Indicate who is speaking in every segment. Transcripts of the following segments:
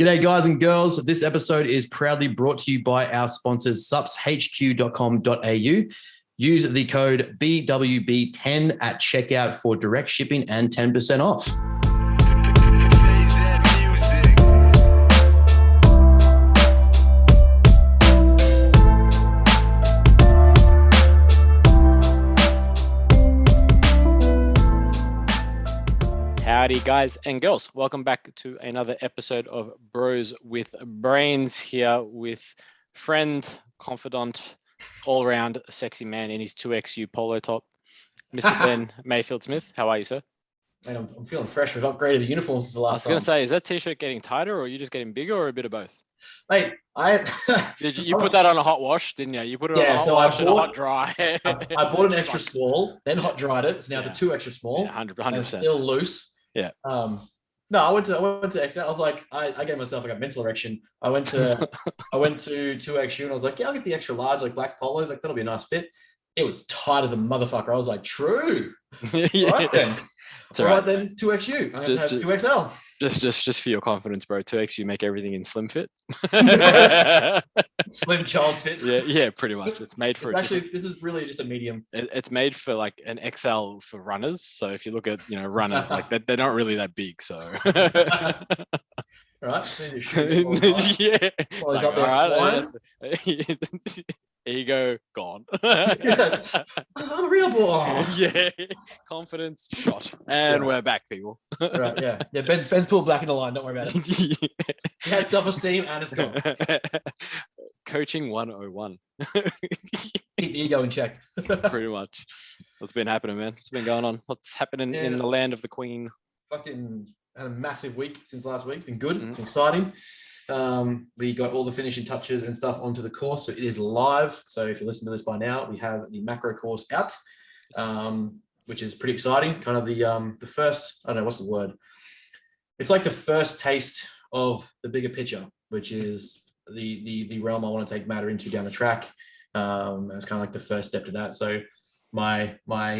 Speaker 1: G'day, guys and girls. This episode is proudly brought to you by our sponsors, supshq.com.au. Use the code BWB10 at checkout for direct shipping and 10% off.
Speaker 2: Howdy, guys and girls. Welcome back to another episode of Bros with Brains, here with friend, confidant, all-round sexy man in his 2XU polo top, Mr. Ben Mayfield-Smith. How are you, sir?
Speaker 1: Man, I'm feeling fresh. We've upgraded the uniforms since the last time.
Speaker 2: I was going to say, is that t-shirt getting tighter or are you just getting bigger or a bit of both?
Speaker 1: Mate,
Speaker 2: Did you put that on a hot wash, didn't you? You put it on a hot wash and a hot dry.
Speaker 1: I bought an extra small, then hot dried it. So now it's a 2 extra small.
Speaker 2: Yeah, 100%.
Speaker 1: Still loose.
Speaker 2: Yeah.
Speaker 1: No, I went to XL. I was like, I gave myself like a mental erection. I went to 2XU and I was like, yeah, I'll get the extra large, like black polos. Like, that'll be a nice fit. It was tight as a motherfucker. I was like, true.
Speaker 2: Yeah.
Speaker 1: All right then.
Speaker 2: All right
Speaker 1: then, 2XU. I'm going to have 2XL.
Speaker 2: Just for your confidence, bro. 2X, you make everything in slim fit.
Speaker 1: Slim child's fit.
Speaker 2: Yeah, pretty much. It's made for.
Speaker 1: This is really just a medium.
Speaker 2: It's made for like an XL for runners. So if you look at runners, like they're not really that big. So.
Speaker 1: Right.
Speaker 2: Yeah.
Speaker 1: Well, he's up there flying.
Speaker 2: Ego gone.
Speaker 1: Yes. I'm a real boy.
Speaker 2: Yeah. Confidence shot. And we're back, people.
Speaker 1: Right, yeah. Yeah, Ben's pulled back in the line. Don't worry about it. He had self-esteem and it's gone.
Speaker 2: Coaching 101.
Speaker 1: Keep the ego in check.
Speaker 2: Pretty much. What's been happening, man? What's been going on? What's happening in the land of the Queen?
Speaker 1: Fucking had a massive week since last week. It's been good. It's exciting. We got all the finishing touches and stuff onto the course, so it is live. So if you listen to this by now, we have the macro course out, which is pretty exciting. Kind of the first, I don't know, what's the word? It's like the first taste of the bigger picture, which is the realm I want to take matter into down the track. It's kind of like the first step to that. So my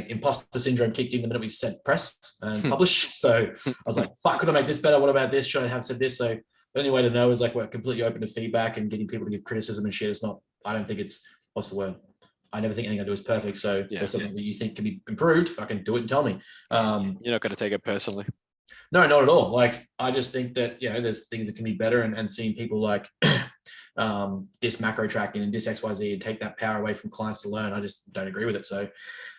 Speaker 1: imposter syndrome kicked in the minute we said press and publish. So I was like, fuck, could I make this better? What about this? Should I have said this? So the only way to know is like we're completely open to feedback and getting people to give criticism and shit. It's not, I don't think it's, what's the word? I never think anything I do is perfect. So if there's something that you think can be improved, fucking do it and tell me.
Speaker 2: You're not going to take it personally.
Speaker 1: No, not at all. Like, I just think that, there's things that can be better, and seeing people like this macro tracking and this XYZ and take that power away from clients to learn, I just don't agree with it. So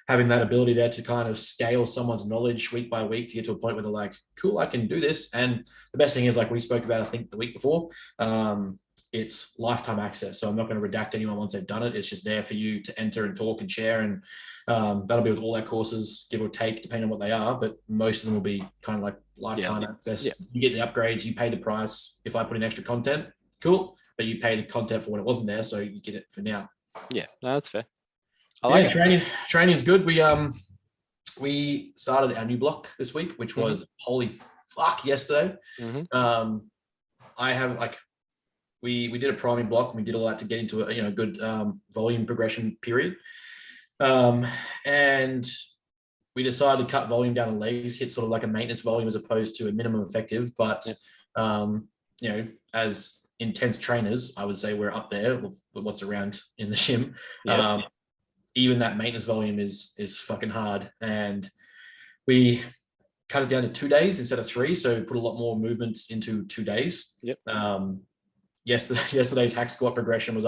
Speaker 1: having that ability there to kind of scale someone's knowledge week by week to get to a point where they're like, cool, I can do this. And the best thing is, like we spoke about, I think the week before, it's lifetime access. So I'm not going to redact anyone once they've done it. It's just there for you to enter and talk and share. And that'll be with all our courses, give or take, depending on what they are. But most of them will be kind of like lifetime access. Yeah. You get the upgrades, you pay the price. If I put in extra content, cool. But you pay the content for when it wasn't there. So you get it for now.
Speaker 2: Yeah, no, that's fair. I like it.
Speaker 1: Training is good. We started our new block this week, which was holy fuck yesterday. I have we did a priming block and we did all that to get into a good volume progression period. And we decided to cut volume down on legs, hit sort of like a maintenance volume as opposed to a minimum effective. But as intense trainers, I would say we're up there with what's around in the gym. Even that maintenance volume is fucking hard. And we cut it down to 2 days instead of 3. So put a lot more movements into 2 days. Yesterday's hack squat progression was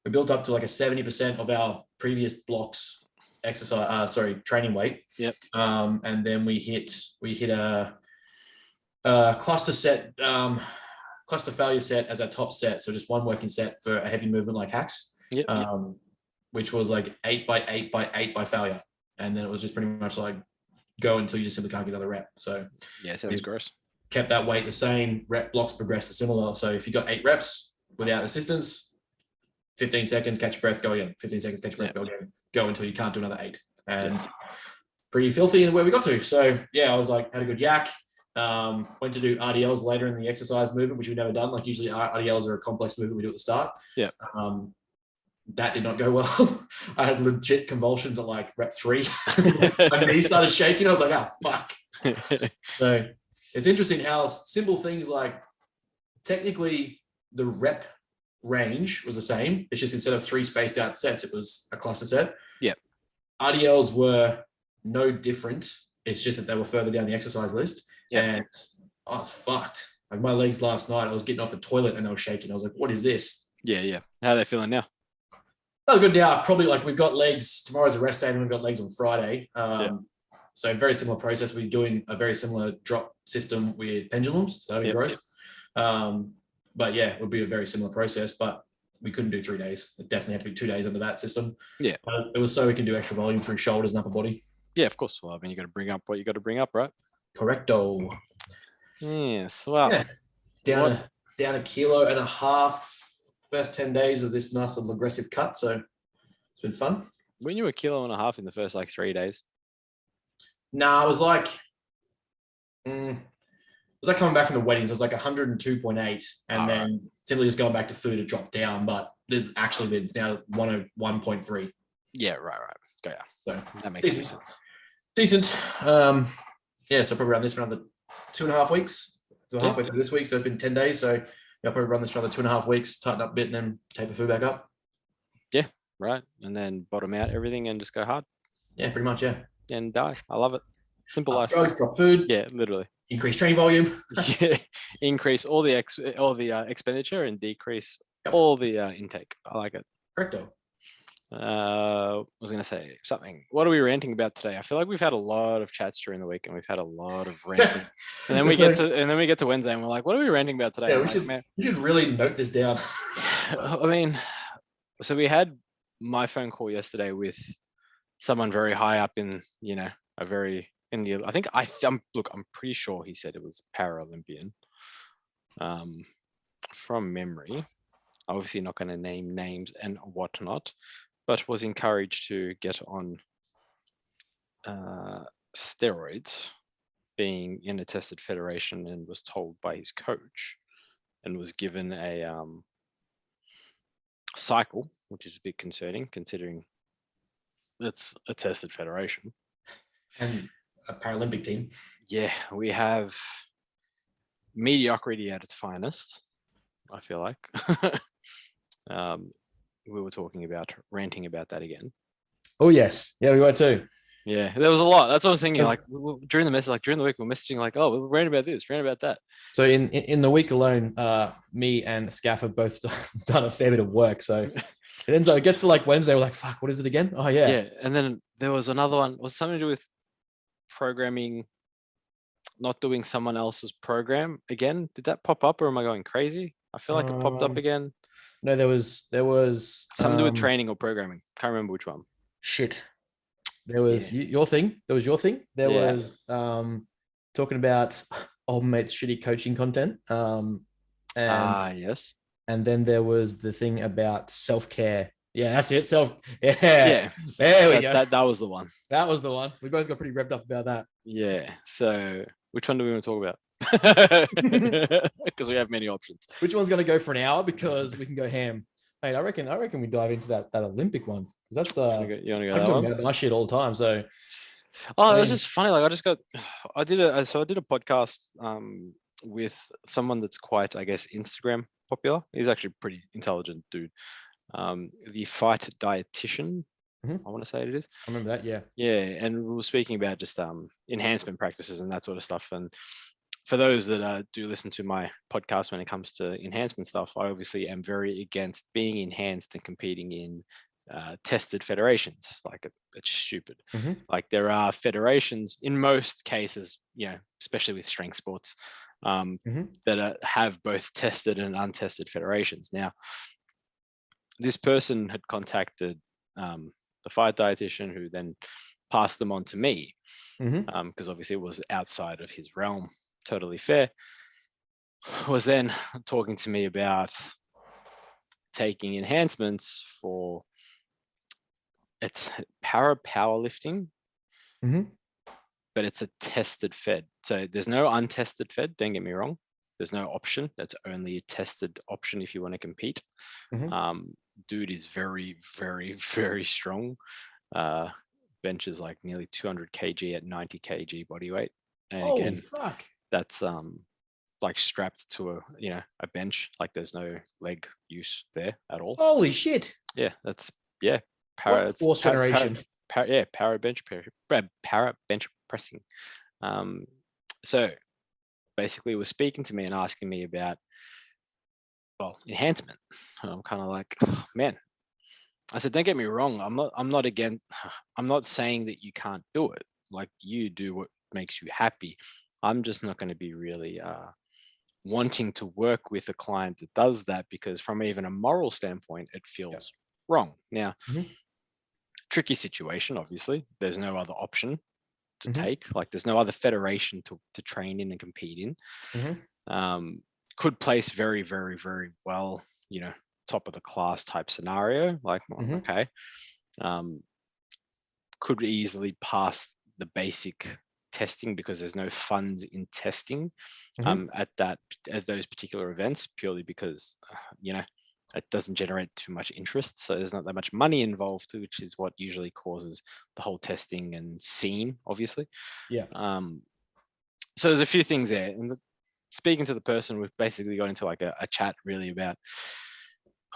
Speaker 1: we built up to like a 70% of our previous blocks training weight. And then we hit a cluster failure set as our top set. So just one working set for a heavy movement like hacks. Which was like 8 by 8 by 8 by failure. And then it was just pretty much like go until you just simply can't get another rep. So
Speaker 2: yeah, sounds gross.
Speaker 1: Kept that weight the same, rep blocks progressed similar. So if you got 8 reps without assistance, 15 seconds, catch your breath, go again. 15 seconds, catch your breath, go again. Go until you can't do another 8. And pretty filthy in where we got to. So yeah, I was like, had a good yak. Went to do RDLs later in the exercise movement, which we've never done. Like usually RDLs are a complex movement we do at the start. That did not go well. I had legit convulsions at like rep 3. My knee started shaking. I was like, fuck. So it's interesting how simple things like technically the rep range was the same. It's just instead of 3 spaced out sets, it was a cluster set.
Speaker 2: Yeah.
Speaker 1: RDLs were no different. It's just that they were further down the exercise list.
Speaker 2: Yep.
Speaker 1: And I was fucked. Like my legs last night, I was getting off the toilet and I was shaking. I was like, what is this?
Speaker 2: Yeah. How are they feeling now?
Speaker 1: Oh, good now. Probably like we've got legs. Tomorrow's a rest day and we've got legs on Friday. So very similar process. We're doing a very similar drop system with pendulums. So that'd be gross. But yeah, it would be a very similar process, but we couldn't do 3 days. It definitely had to be 2 days under that system.
Speaker 2: Yeah.
Speaker 1: It was so we can do extra volume through shoulders and upper body.
Speaker 2: Yeah, of course. Well, I mean, you got to bring up what you got to bring up, right?
Speaker 1: Correcto.
Speaker 2: Yes. Well,
Speaker 1: down a kilo and a half first 10 days of this nice little aggressive cut. So it's been fun.
Speaker 2: When you were 1.5 kilos in the first like 3 days?
Speaker 1: Nah, I was like, coming back from the weddings. I was like 102.8, and then simply just going back to food, it dropped down. But there's actually been now 101.3.
Speaker 2: Yeah, right. Go
Speaker 1: So
Speaker 2: that makes sense.
Speaker 1: Decent. So probably run this for another 2.5 weeks. So halfway through this week, so it's been 10 days. So I'll probably run this for another 2.5 weeks, tighten up a bit, and then taper food back up.
Speaker 2: Yeah, right. And then bottom out everything and just go hard.
Speaker 1: Yeah, pretty much. Yeah.
Speaker 2: And die. I love it. Simple life.
Speaker 1: Drugs, drop food.
Speaker 2: Yeah, literally.
Speaker 1: Increase training volume.
Speaker 2: Yeah, increase all the expenditure and decrease all the intake. I like it.
Speaker 1: Correcto.
Speaker 2: I was going to say something. What are we ranting about today? I feel like we've had a lot of chats during the week, and we've had a lot of ranting. And then we get to Wednesday, and we're like, "What are we ranting about today?"
Speaker 1: Yeah, we should really note this down.
Speaker 2: I mean, so we had my phone call yesterday with someone very high up in, I'm pretty sure he said it was Paralympian. From memory, obviously not going to name names and whatnot, but was encouraged to get on steroids, being in a tested federation, and was told by his coach and was given a cycle, which is a bit concerning considering it's a tested federation.
Speaker 1: And a Paralympic team. Yeah,
Speaker 2: we have mediocrity at its finest, I feel like. We were ranting about that again.
Speaker 1: Oh yes, yeah, we were too.
Speaker 2: Yeah, there was a lot. That's what I was thinking. Like during the week, we're messaging like, "Oh, we're ranting about this, ranting about that."
Speaker 1: So in the week alone, me and Scaff have both done a fair bit of work. So it gets to like Wednesday, we're like, "Fuck, what is it again?" Oh yeah.
Speaker 2: Yeah, and then there was another one. Was something to do with programming, not doing someone else's program again. Did that pop up, or am I going crazy? I feel like it popped up again.
Speaker 1: No, there was
Speaker 2: something to do with training or programming. Can't remember which one.
Speaker 1: Shit. There was your thing. There was your thing. There was talking about old mate's shitty coaching content.
Speaker 2: Yes.
Speaker 1: And then there was the thing about self-care. Yeah, that's it. There we go.
Speaker 2: That was the one.
Speaker 1: That was the one. We both got pretty revved up about that.
Speaker 2: Yeah. So which one do we want to talk about? Because we have many options.
Speaker 1: Which one's going to go for an hour? Because we can go ham. Hey, I reckon we dive into that Olympic one, because that's
Speaker 2: you want to go
Speaker 1: I'm
Speaker 2: that
Speaker 1: talking
Speaker 2: one?
Speaker 1: about my shit all the time. So
Speaker 2: it was just funny. Like I did a podcast with someone that's quite, I guess, Instagram popular. He's actually a pretty intelligent dude. The Fight Dietitian, I want to say it is.
Speaker 1: I remember that. Yeah.
Speaker 2: And we were speaking about just enhancement practices and that sort of stuff. And for those that do listen to my podcast, when it comes to enhancement stuff, I obviously am very against being enhanced and competing in tested federations. Like it's stupid. Like there are federations in most cases, especially with strength sports, that have both tested and untested federations. Now, this person had contacted the Fight Dietitian, who then passed them on to me, because obviously it was outside of his realm. Totally fair. Was then talking to me about taking enhancements for it's powerlifting, but it's a tested fed. So there's no untested fed. Don't get me wrong. There's no option. That's only a tested option if you want to compete. Dude is very, very, very strong. Benches like nearly 200 kg at 90 kg body weight. And
Speaker 1: holy
Speaker 2: again,
Speaker 1: fuck.
Speaker 2: that's like strapped to a bench. Like there's no leg use there at all.
Speaker 1: Holy shit.
Speaker 2: Yeah, that's
Speaker 1: What fourth generation?
Speaker 2: Para bench pressing. So basically was speaking to me and asking me about, well, enhancement. I'm kind of like, oh, man. I said, don't get me wrong. I'm not saying that you can't do it. Like, you do what makes you happy. I'm just not going to be really wanting to work with a client that does that, because from even a moral standpoint, it feels wrong. Now, tricky situation, obviously. There's no other option to take. Like, there's no other federation to train in and compete in. Could place very, very, very well, top of the class type scenario. Like, okay. Could easily pass the basic testing because there's no funds in testing at those particular events, purely because it doesn't generate too much interest, so there's not that much money involved, which is what usually causes the whole testing and scene, obviously. So there's a few things there, and speaking to the person, we've basically got into like a chat really about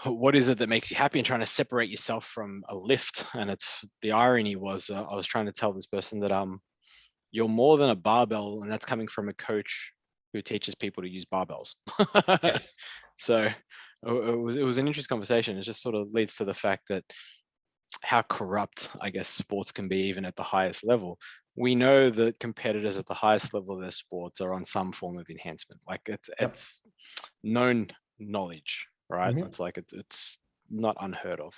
Speaker 2: what is it that makes you happy, and trying to separate yourself from a lift. And it's the irony was I was trying to tell this person that you're more than a barbell, and that's coming from a coach who teaches people to use barbells. So it was an interesting conversation. It just sort of leads to the fact that how corrupt, I guess, sports can be, even at the highest level. We know that competitors at the highest level of their sports are on some form of enhancement. Like it's known knowledge, right? It's like it's not unheard of.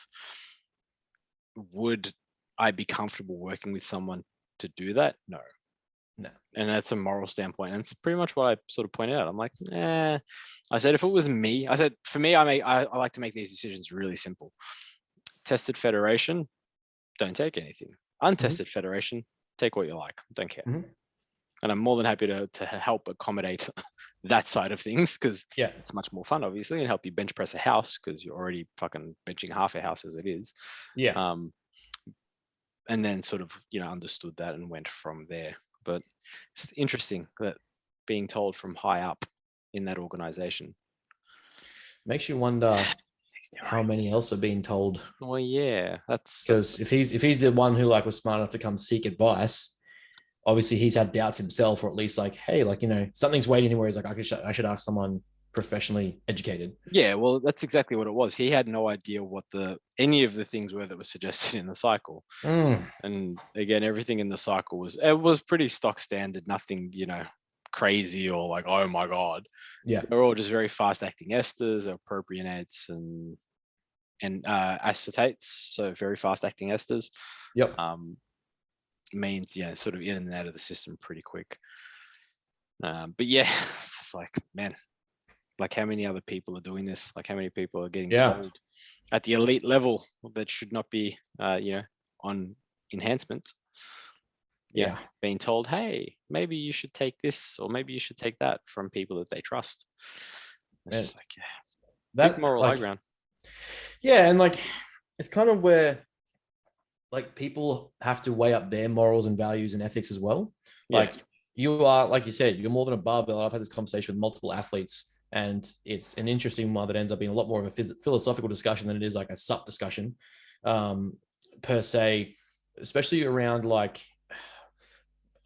Speaker 2: Would I be comfortable working with someone to do that? No. And that's a moral standpoint, and it's pretty much what I sort of pointed out. I'm like, I said, if it was me, I said, for me, I like to make these decisions really simple. Tested federation, don't take anything. Untested federation, take what you like, don't care. And I'm more than happy to help accommodate that side of things, because it's much more fun, obviously, and help you bench press a house, because you're already fucking benching half a house as it is. And then sort of understood that and went from there. But it's interesting that being told from high up in that organization
Speaker 1: makes you wonder how many else are being told.
Speaker 2: Well, yeah, that's
Speaker 1: because if he's the one who like was smart enough to come seek advice, obviously he's had doubts himself, or at least like, hey, like, something's waiting where he's like, I should ask someone professionally educated.
Speaker 2: Yeah, well, that's exactly what it was. He had no idea what any of the things were that were suggested in the cycle. And again, everything in the cycle was pretty stock standard, nothing, crazy or like, oh my God. They're all just very fast acting esters or propionates and acetates, so very fast acting esters. Means sort of in and out of the system pretty quick. But yeah, it's just like, man, like how many other people are doing this? Like how many people are getting told at the elite level that should not be, on enhancement? Being told, hey, maybe you should take this, or maybe you should take that, from people that they trust. It's just like, that big moral high ground.
Speaker 1: And like, it's kind of where like people have to weigh up their morals and values and ethics as well. Like you are, like you said, you're more than a barbell. I've had this conversation with multiple athletes, and it's an interesting one that ends up being a lot more of a philosophical discussion than it is like a sup discussion per se, especially around like,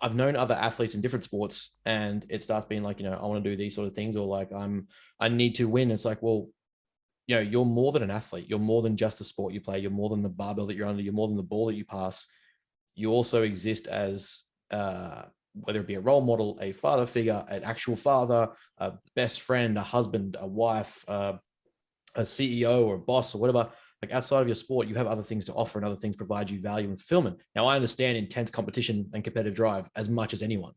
Speaker 1: I've known other athletes in different sports, and it starts being like, I want to do these sort of things, or like I need to win. It's like, well, you're more than an athlete. You're more than just the sport you play. You're more than the barbell that you're under. You're more than the ball that you pass. You also exist as whether it be a role model, a father figure, an actual father, a best friend, a husband, a wife, a CEO or a boss or whatever. Like outside of your sport, you have other things to offer, and other things provide you value and fulfillment. Now, I understand intense competition and competitive drive as much as anyone.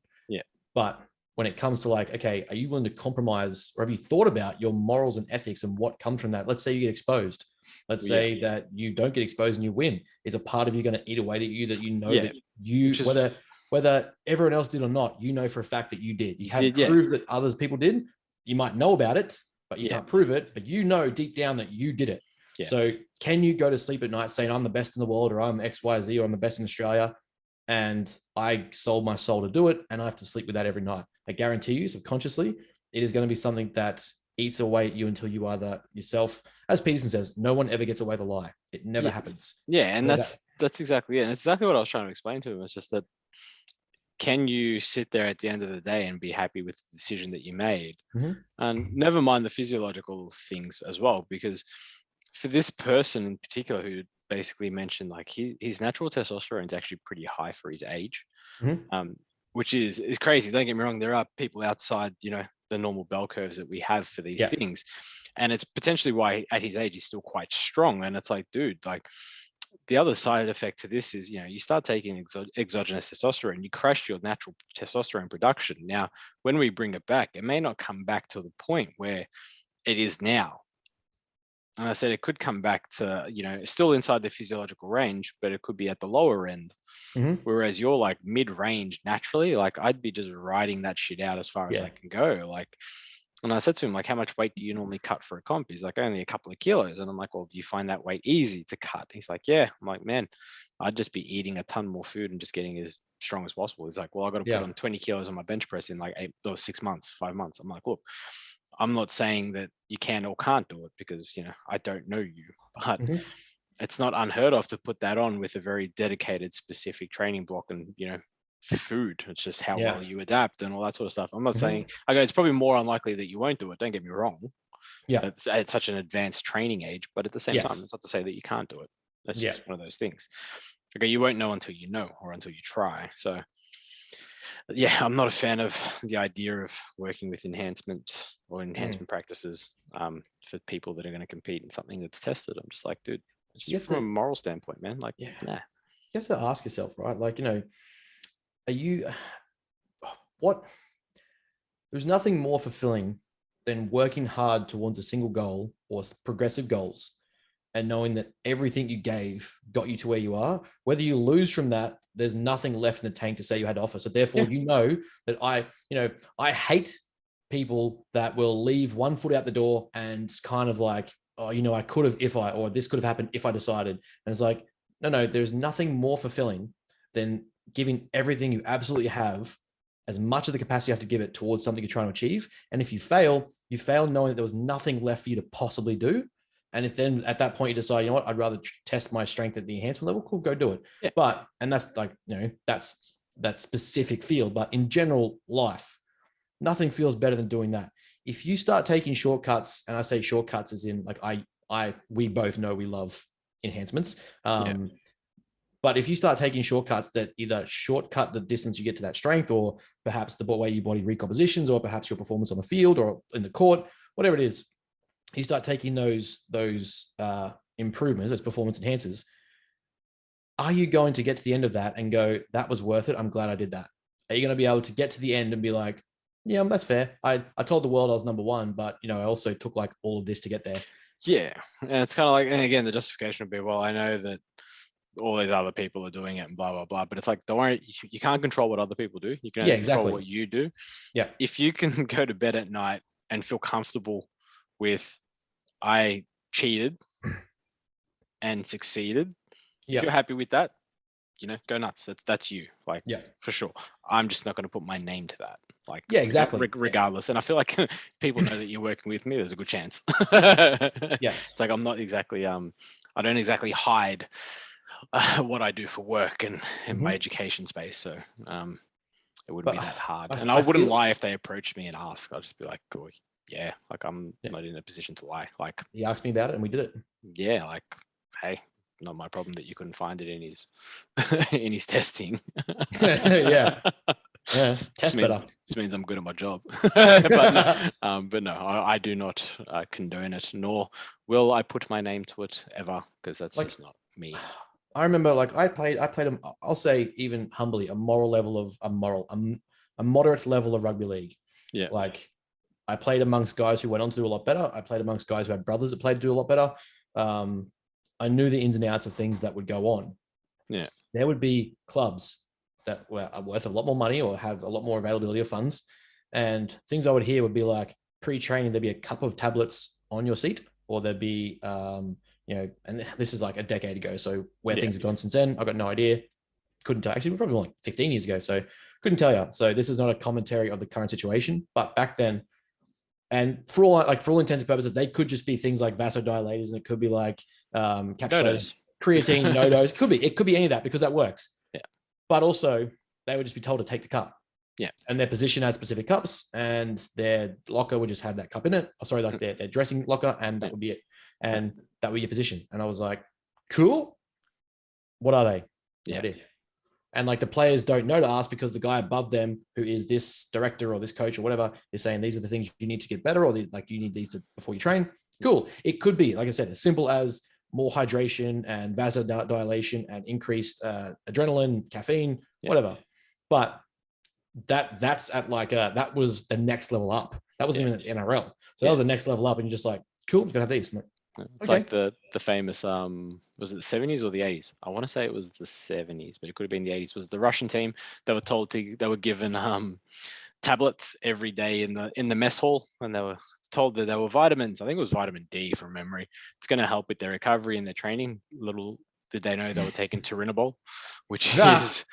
Speaker 1: But when it comes to like, okay, are you willing to compromise, or have you thought about your morals and ethics and what comes from that? Let's say you get exposed. Let's say that you don't get exposed and you win. Is a part of you going to eat away at you that that you, whether everyone else did or not, for a fact that you did. You have proof that others people did. You might know about it, but you can't prove it. But deep down that you did it. So can you go to sleep at night saying I'm the best in the world, or I'm XYZ, or I'm the best in Australia, and I sold my soul to do it, and I have to sleep with that every night? I guarantee you subconsciously, it is going to be something that eats away at you until you either yourself, as Peterson says, no one ever gets away the lie. It never happens.
Speaker 2: Yeah, and that's exactly it. And it's exactly what I was trying to explain to him. It's just that, can you sit there at the end of the day and be happy with the decision that you made? And never mind the physiological things as well, because for this person in particular who basically mentioned like his natural testosterone is actually pretty high for his age, which is crazy. Don't get me wrong, there are people outside, you know, the normal bell curves that we have for these things, and it's potentially why at his age he's still quite strong. And it's like, dude, like the other side effect to this is, you know, you start taking exogenous testosterone, you crush your natural testosterone production. Now, when we bring it back, it may not come back to the point where it is now. And I said it could come back to, you know, still inside the physiological range, but it could be at the lower end. Whereas you're like mid-range naturally, like I'd be just riding that shit out as far as I can go. Like, and I said to him, like, how much weight do you normally cut for a comp? He's like, only a couple of kilos. And I'm like, well, do you find that weight easy to cut? He's like, yeah. I'm like, man, I'd just be eating a ton more food and just getting as strong as possible. He's like, well, I got to put on 20 kilos on my bench press in like 6 months, 5 months. I'm like, look, I'm not saying that you can or can't do it because, you know, I don't know you, but it's not unheard of to put that on with a very dedicated, specific training block and, you know, food. It's just how well you adapt and all that sort of stuff. I'm not saying, I go, it's probably more unlikely that you won't do it. Don't get me wrong. It's at such an advanced training age, but at the same time, it's not to say that you can't do it. That's just one of those things. Okay, you won't know until you know or until you try. So yeah, I'm not a fan of the idea of working with enhancement or enhancement practices for people that are going to compete in something that's tested. I'm just like, dude, just from a moral standpoint, man, like, nah.
Speaker 1: You have to ask yourself, right? Like, you know, there's nothing more fulfilling than working hard towards a single goal or progressive goals and knowing that everything you gave got you to where you are. Whether you lose from that, there's nothing left in the tank to say you had to offer. So therefore, you know that I hate people that will leave one foot out the door and kind of like, oh, you know, I could have or this could have happened if I decided. And it's like, no, there's nothing more fulfilling than giving everything you absolutely have, as much of the capacity you have to give it towards something you're trying to achieve. And if you fail knowing that there was nothing left for you to possibly do. And if then at that point you decide, you know what, I'd rather test my strength at the enhancement level, cool, go do it. But, and that's like, you know, that's that specific field, but in general life, nothing feels better than doing that. If you start taking shortcuts, and I say shortcuts as in like, we both know we love enhancements. But if you start taking shortcuts that either shortcut the distance you get to that strength, or perhaps the way your body recompositions, or perhaps your performance on the field or in the court, whatever it is, you start taking those improvements, those performance enhancers. Are you going to get to the end of that and go, that was worth it? I'm glad I did that. Are you going to be able to get to the end and be like, yeah, that's fair. I told the world I was number one, but you know, I also took like all of this to get there.
Speaker 2: Yeah. And it's kind of like, and again, the justification would be, well, I know that all these other people are doing it and blah, blah, blah. But it's like, don't worry, you can't control what other people do. You can only control what you do.
Speaker 1: Yeah.
Speaker 2: If you can go to bed at night and feel comfortable with, I cheated and succeeded. If you're happy with that, you know, go nuts. That's you, like, for sure. I'm just not going to put my name to that. Like, regardless. And I feel like people know that you're working with me. There's a good chance. It's like, I'm not exactly, I don't exactly hide what I do for work and in my education space. So it wouldn't be that hard. And I wouldn't lie if they approached me and asked. I'll just be like, cool. Yeah, like I'm not in a position to lie. Like,
Speaker 1: he asked me about it and we did it.
Speaker 2: Yeah, like, hey, not my problem that you couldn't find it in his in his testing. Test better. This means I'm good at my job. but no, I do not condone it, nor will I put my name to it ever, because that's just not me.
Speaker 1: I remember, like, I played I'll say even humbly, a moderate level of rugby league.
Speaker 2: Yeah.
Speaker 1: Like, I played amongst guys who went on to do a lot better. I played amongst guys who had brothers that played to do a lot better. I knew the ins and outs of things that would go on.
Speaker 2: Yeah.
Speaker 1: There would be clubs that were worth a lot more money or have a lot more availability of funds. And things I would hear would be like, pre-training, there'd be a couple of tablets on your seat, or there'd be, you know, and this is like a decade ago. So where things have gone since then, I've got no idea. Couldn't tell. Actually, probably more like 15 years ago. So couldn't tell you. So this is not a commentary of the current situation. But back then, And for all intents and purposes, they could just be things like vasodilators, and it could be like capsulosis, creatine, no-dose. It could be any of that, because that works.
Speaker 2: Yeah.
Speaker 1: But also, they would just be told to take the cup.
Speaker 2: Yeah.
Speaker 1: And their position had specific cups, and their locker would just have that cup in it. Oh, sorry, like their dressing locker, and that would be it. And that would be your position. And I was like, cool. What are they?
Speaker 2: Yeah.
Speaker 1: And like the players don't know to ask, because the guy above them, who is this director or this coach or whatever, is saying these are the things you need to get better, or you need these before you train. Cool. It could be, like I said, as simple as more hydration and vasodilation and increased adrenaline, caffeine, whatever. But that's at that was the next level up. That wasn't even at the NRL. So that was the next level up, and you're just like, cool, you're gonna have these.
Speaker 2: It's like the famous was it the 70s or the 80s? I want to say it was the 70s, but it could have been the 80s. Was the Russian team that were told they were given tablets every day in the mess hall, and they were told that they were vitamins. I think it was vitamin D from memory. It's going to help with their recovery and their training. Little did they know they were taking turinabol, which is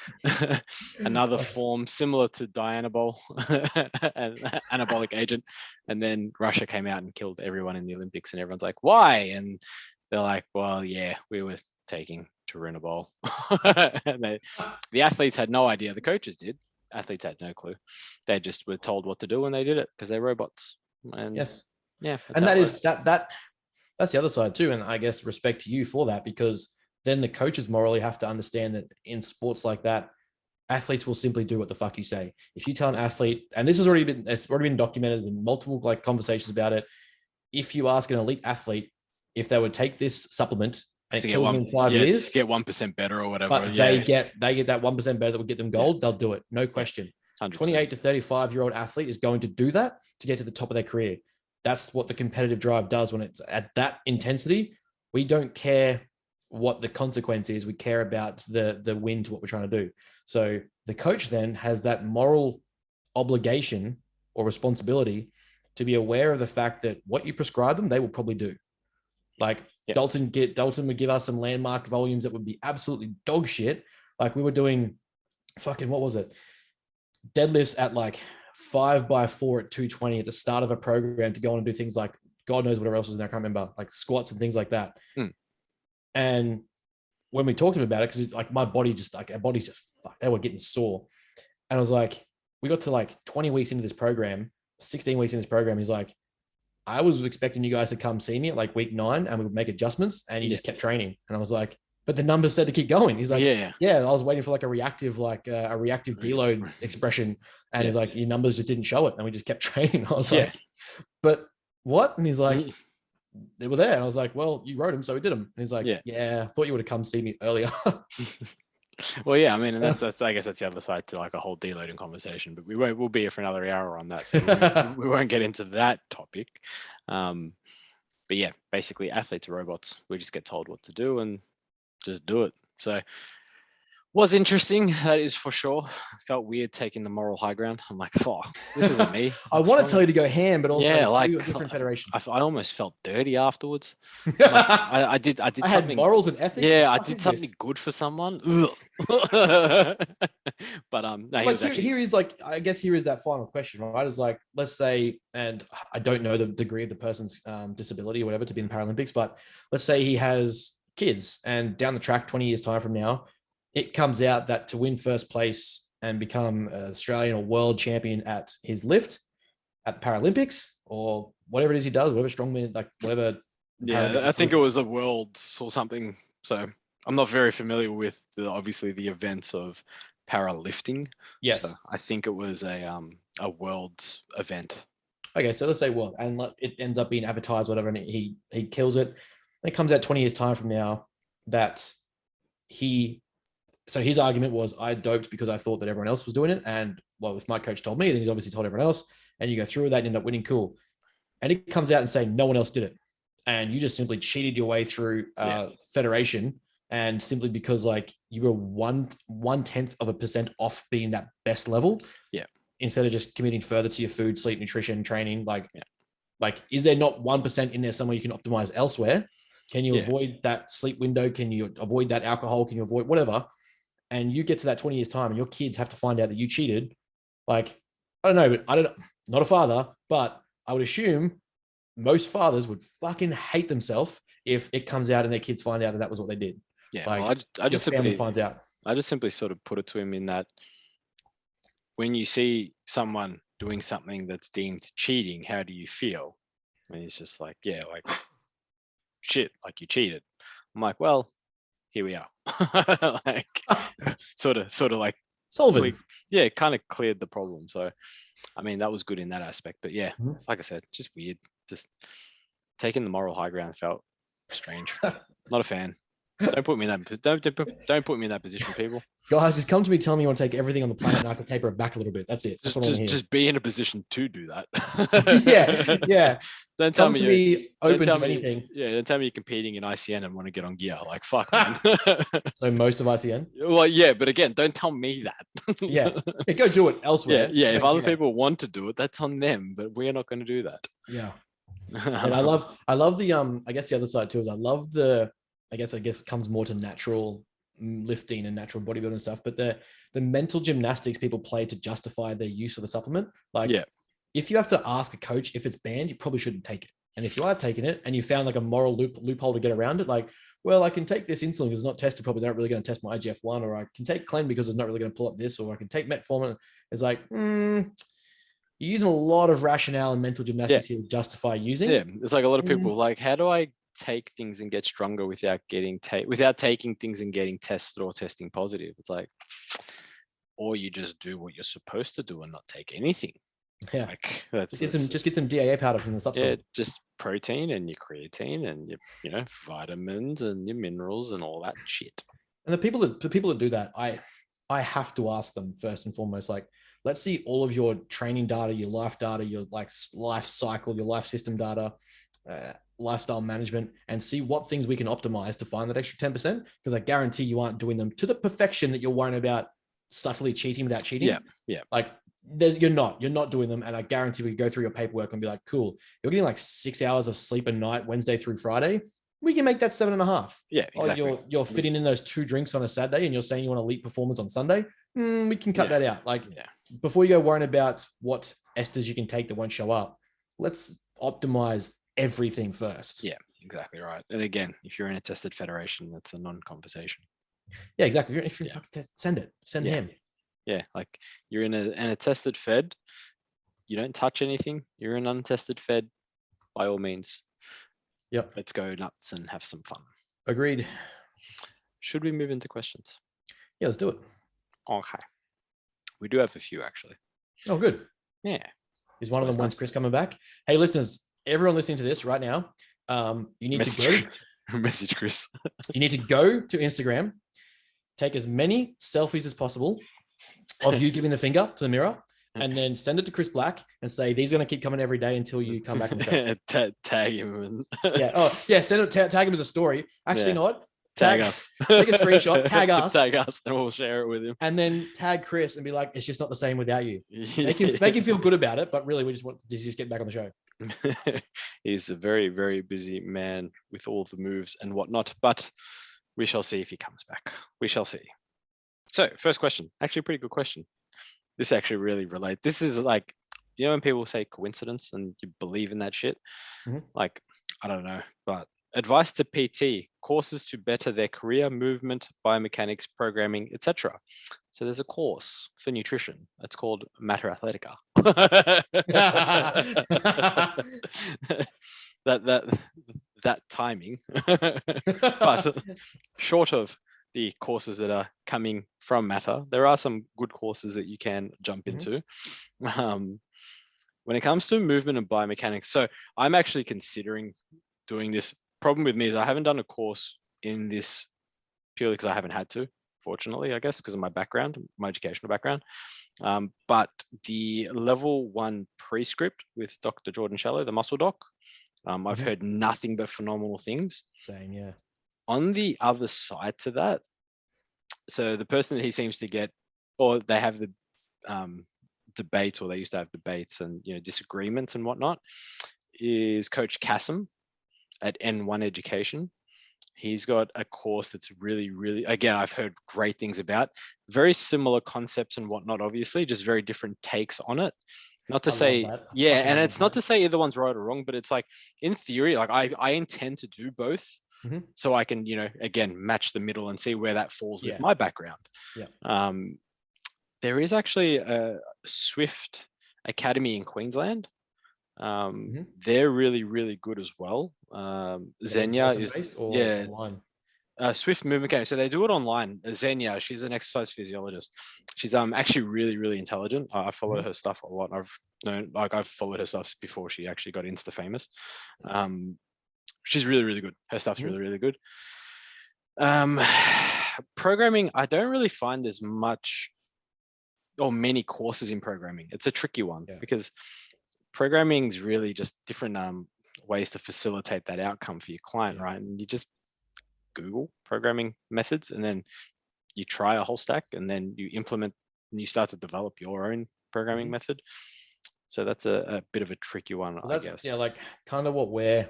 Speaker 2: another form similar to dianabol, an anabolic agent. And then Russia came out and killed everyone in the Olympics, and everyone's like, why? And they're like, well, yeah, we were taking turinabol. And the athletes had no idea. The coaches did. Athletes had no clue. They just were told what to do, and they did it because they're robots. And
Speaker 1: yes.
Speaker 2: Yeah.
Speaker 1: And that's the other side too. And I guess respect to you for that, because then the coaches morally have to understand that in sports like that, athletes will simply do what the fuck you say. If you tell an athlete, and it's already been documented in multiple conversations about it. If you ask an elite athlete if they would take this supplement and it kills them in 5 years,
Speaker 2: get 1% better or whatever,
Speaker 1: but they get that 1% better that would get them gold, they'll do it. No question.
Speaker 2: 100%.
Speaker 1: 28 to 35-year-old athlete is going to do that to get to the top of their career. That's what the competitive drive does when it's at that intensity. We don't care what the consequence is. We care about the win to what we're trying to do. So the coach then has that moral obligation or responsibility to be aware of the fact that what you prescribe them, they will probably do. Like Dalton would give us some landmark volumes that would be absolutely dog shit. Like we were doing fucking, what was it? Deadlifts at like 5x4 at 220 at the start of a program to go on and do things like, God knows whatever else was in there. I can't remember, like squats and things like that. And when we talked to him about it, because like my body just like, our bodies just, they were getting sore. And I was like, we got to like 20 weeks into this program, 16 weeks in this program. He's like, I was expecting you guys to come see me at like week 9 and we would make adjustments, and you just kept training. And I was like, but the numbers said to keep going. He's like, yeah, I was waiting for like a reactive deload expression. And he's like, your numbers just didn't show it. And we just kept training. I was like, but what? And he's like, they were there. And I was like, well, you wrote them, so we did them. And he's like, yeah, I thought you would have come see me earlier.
Speaker 2: Well, yeah, I mean, and that's I guess that's the other side to like a whole deloading conversation, but we'll be here for another hour on that. So we won't get into that topic. But yeah, basically athletes are robots. We just get told what to do and just do it. So was interesting, that is for sure. Felt weird taking the moral high ground. I'm like, oh, this isn't me.
Speaker 1: I want to tell you to go ham, but also
Speaker 2: like
Speaker 1: a different federation.
Speaker 2: I almost felt dirty afterwards. I did something.
Speaker 1: Had morals and ethics.
Speaker 2: Yeah, I did something good for someone. But
Speaker 1: here is like, I guess here is that final question, right? Is like, let's say, and I don't know the degree of the person's disability or whatever to be in the Paralympics, but let's say he has kids, and down the track, 20 years time from now, it comes out that to win first place and become an Australian or world champion at his lift at the Paralympics or whatever it is he does, whatever strongman, like whatever.
Speaker 2: Yeah, I think it was a worlds or something. So I'm not very familiar with obviously the events of powerlifting.
Speaker 1: Yes.
Speaker 2: So I think it was a world event.
Speaker 1: Okay, so let's say world, and it ends up being advertised, whatever, and he kills it. It comes out 20 years time from now that so his argument was, I doped because I thought that everyone else was doing it. And well, if my coach told me, then he's obviously told everyone else, and you go through that and end up winning. Cool. And it comes out and saying no one else did it. And you just simply cheated your way through federation. And simply because like you were 0.1% off being that best level. Yeah. Instead of just committing further to your food, sleep, nutrition, training, like is there not 1% in there somewhere you can optimize elsewhere? Can you avoid that sleep window? Can you avoid that alcohol? Can you avoid whatever? And you get to that 20 years time and your kids have to find out that you cheated. Like, I don't know, but not a father, but I would assume most fathers would fucking hate themselves if it comes out and their kids find out that was what they did.
Speaker 2: Yeah,
Speaker 1: like,
Speaker 2: well, I just
Speaker 1: family
Speaker 2: simply
Speaker 1: finds out.
Speaker 2: I just simply sort of put it to him in that when you see someone doing something that's deemed cheating, how do you feel? And he's just like, yeah, like shit, like you cheated. I'm like, well, here we are. Like sort of like
Speaker 1: Solving.
Speaker 2: yeah, it kind of cleared the problem. So I mean, that was good in that aspect. But yeah,
Speaker 1: Mhm.
Speaker 2: like I said, just weird. Just taking the moral high ground felt strange. Not a fan. Don't put me in that. Don't put me in that position, people.
Speaker 1: Guys, just come to me, tell me you want to take everything on the planet, and I can taper it back a little bit. That's it. That's
Speaker 2: Just be in a position to do that.
Speaker 1: yeah.
Speaker 2: Don't tell
Speaker 1: Come
Speaker 2: me
Speaker 1: to
Speaker 2: you're
Speaker 1: me open
Speaker 2: tell
Speaker 1: to
Speaker 2: me,
Speaker 1: anything.
Speaker 2: Yeah, don't tell me you're competing in ICN and want to get on gear. Like fuck, man.
Speaker 1: So most of ICN.
Speaker 2: Well, yeah, but again, don't tell me that.
Speaker 1: Yeah, go do it elsewhere.
Speaker 2: Yeah. If other people want to do it, that's on them. But we're not going to do that.
Speaker 1: Yeah. And I love the I guess the other side too is I love the I guess it comes more to natural lifting and natural bodybuilding and stuff, but the mental gymnastics people play to justify their use of the supplement. Like,
Speaker 2: yeah,
Speaker 1: if you have to ask a coach if it's banned, you probably shouldn't take it. And if you are taking it and you found like a moral loophole to get around it, like, well, I can take this insulin because it's not tested, probably not really going to test my IGF-1, or I can take Clen because it's not really going to pull up this, or I can take metformin. It's like, you're using a lot of rationale and mental gymnastics here to justify using.
Speaker 2: Yeah, it's like a lot of people like, how do I take things and get stronger without taking things and getting tested or testing positive? It's like, or you just do what you're supposed to do and not take anything.
Speaker 1: Yeah,
Speaker 2: like
Speaker 1: just get some DAA powder from the substance.
Speaker 2: Yeah, just protein and your creatine and your vitamins and your minerals and all that shit.
Speaker 1: And the people that do that, I have to ask them first and foremost, like, let's see all of your training data, your life data, your like life cycle, your life system data, lifestyle management, and see what things we can optimize to find that extra 10%. Because I guarantee you aren't doing them to the perfection that you're worrying about subtly cheating without cheating.
Speaker 2: Yeah.
Speaker 1: Like you're not doing them. And I guarantee we go through your paperwork and be like, cool, you're getting like 6 hours of sleep a night, Wednesday through Friday. We can make that 7.5.
Speaker 2: Yeah, exactly.
Speaker 1: You're fitting in those 2 drinks on a Saturday and you're saying you want elite performance on Sunday. We can cut that out. Like, before you go worrying about what esters you can take that won't show up, let's optimize everything first.
Speaker 2: Yeah, exactly right. And again, if you're in a tested federation, that's a non-conversation.
Speaker 1: Yeah, exactly. If you're send him.
Speaker 2: Yeah, like you're in a tested fed, you don't touch anything. You're in an untested fed, by all means.
Speaker 1: Yep.
Speaker 2: Let's go nuts and have some fun.
Speaker 1: Agreed.
Speaker 2: Should we move into questions?
Speaker 1: Yeah, let's do it.
Speaker 2: Okay. We do have a few actually.
Speaker 1: Oh, good.
Speaker 2: Yeah.
Speaker 1: Is one of them when's Chris coming back? Hey, listeners, everyone listening to this right now, you need to go.
Speaker 2: Message Chris.
Speaker 1: You need to go to Instagram, take as many selfies as possible of you giving the finger to the mirror, and then send it to Chris Black and say, these are going to keep coming every day until you come back on the show.
Speaker 2: Tag him.
Speaker 1: Yeah. Oh, yeah. Send it, tag him as a story. Actually, not.
Speaker 2: Tag us.
Speaker 1: Take a screenshot, tag us.
Speaker 2: Tag us, and we'll share it with him.
Speaker 1: And then tag Chris and be like, it's just not the same without you. Make him feel good about it, but really we just want to just get back on the show.
Speaker 2: He's a very, very busy man with all the moves and whatnot, but we shall see if he comes back. We shall see. So first question, actually a pretty good question. This actually really relates. This is like, when people say coincidence and you believe in that shit, like, I don't know, but advice to PT, courses to better their career, movement, biomechanics, programming, etc. So there's a course for nutrition. It's called Matter Athletica. that timing. But short of the courses that are coming from Matter, there are some good courses that you can jump into. When it comes to movement and biomechanics, so I'm actually considering doing this. Problem with me is I haven't done a course in this purely because I haven't had to, fortunately, I guess, because of my background, my educational background. But the level 1 prescript with Dr. Jordan Shallow, the muscle doc, I've heard nothing but phenomenal things.
Speaker 1: Same, yeah.
Speaker 2: On the other side to that, so the person that he seems to get, or they have the debates, or they used to have debates and disagreements and whatnot, is Coach Kassem at N1 Education. He's got a course that's really, really, again, I've heard great things about. Very similar concepts and whatnot, obviously, just very different takes on it. Not to
Speaker 1: I love
Speaker 2: say,
Speaker 1: that.
Speaker 2: yeah,
Speaker 1: Fucking
Speaker 2: and
Speaker 1: love
Speaker 2: it's not
Speaker 1: that.
Speaker 2: to say either one's right or wrong, but it's like in theory, like I intend to do both, so I can, again, match the middle and see where that falls with my background.
Speaker 1: Yeah.
Speaker 2: There is actually a Swift Academy in Queensland. They're really, really good as well. Xenia is
Speaker 1: online.
Speaker 2: Swift Movement Academy. So they do it online. Xenia, she's an exercise physiologist. She's actually really, really intelligent. I follow her stuff a lot. I've followed her stuff before she actually got Insta famous. She's really, really good. Her stuff's really, really good. Programming, I don't really find there's much or many courses in programming. It's a tricky one because programming is really just different ways to facilitate that outcome for your client, right? And you just Google programming methods and then you try a whole stack and then you implement and you start to develop your own programming method. So that's a bit of a tricky one, I guess.
Speaker 1: Yeah, like kind of what we're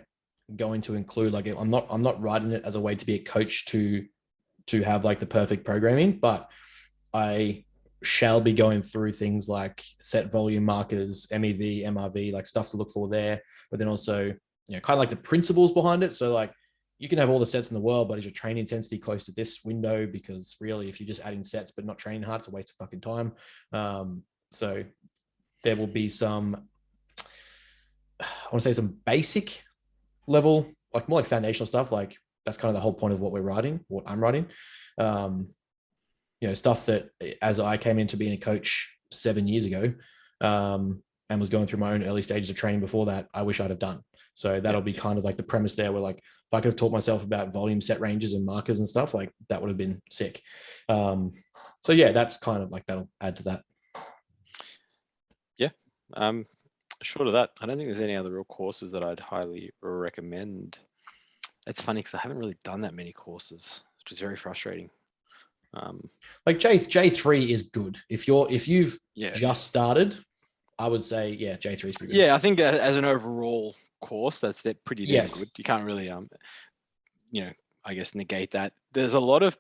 Speaker 1: going to include. Like I'm not writing it as a way to be a coach to have like the perfect programming, but I shall be going through things like set volume markers, MEV, MRV, like stuff to look for there, but then also, kind of like the principles behind it. So like you can have all the sets in the world, but is your training intensity close to this window? Because really, if you're just adding sets but not training hard, it's a waste of fucking time. So there will be some, I want to say some basic level, like more like foundational stuff. Like that's kind of the whole point of what I'm writing. Stuff that as I came into being a coach 7 years ago, and was going through my own early stages of training before that, I wish I'd have done. So that'll be kind of like the premise there, where like if I could have taught myself about volume set ranges and markers and stuff, like that would have been sick. So yeah, that's kind of like, that'll add to that.
Speaker 2: Yeah. Short of that, I don't think there's any other real courses that I'd highly recommend. It's funny because I haven't really done that many courses, which is very frustrating.
Speaker 1: Like J3 is good. If you've just started, I would say, J3 is pretty good.
Speaker 2: Yeah, I think as an overall course, that's pretty damn good. You can't really, I guess negate that. There's a lot of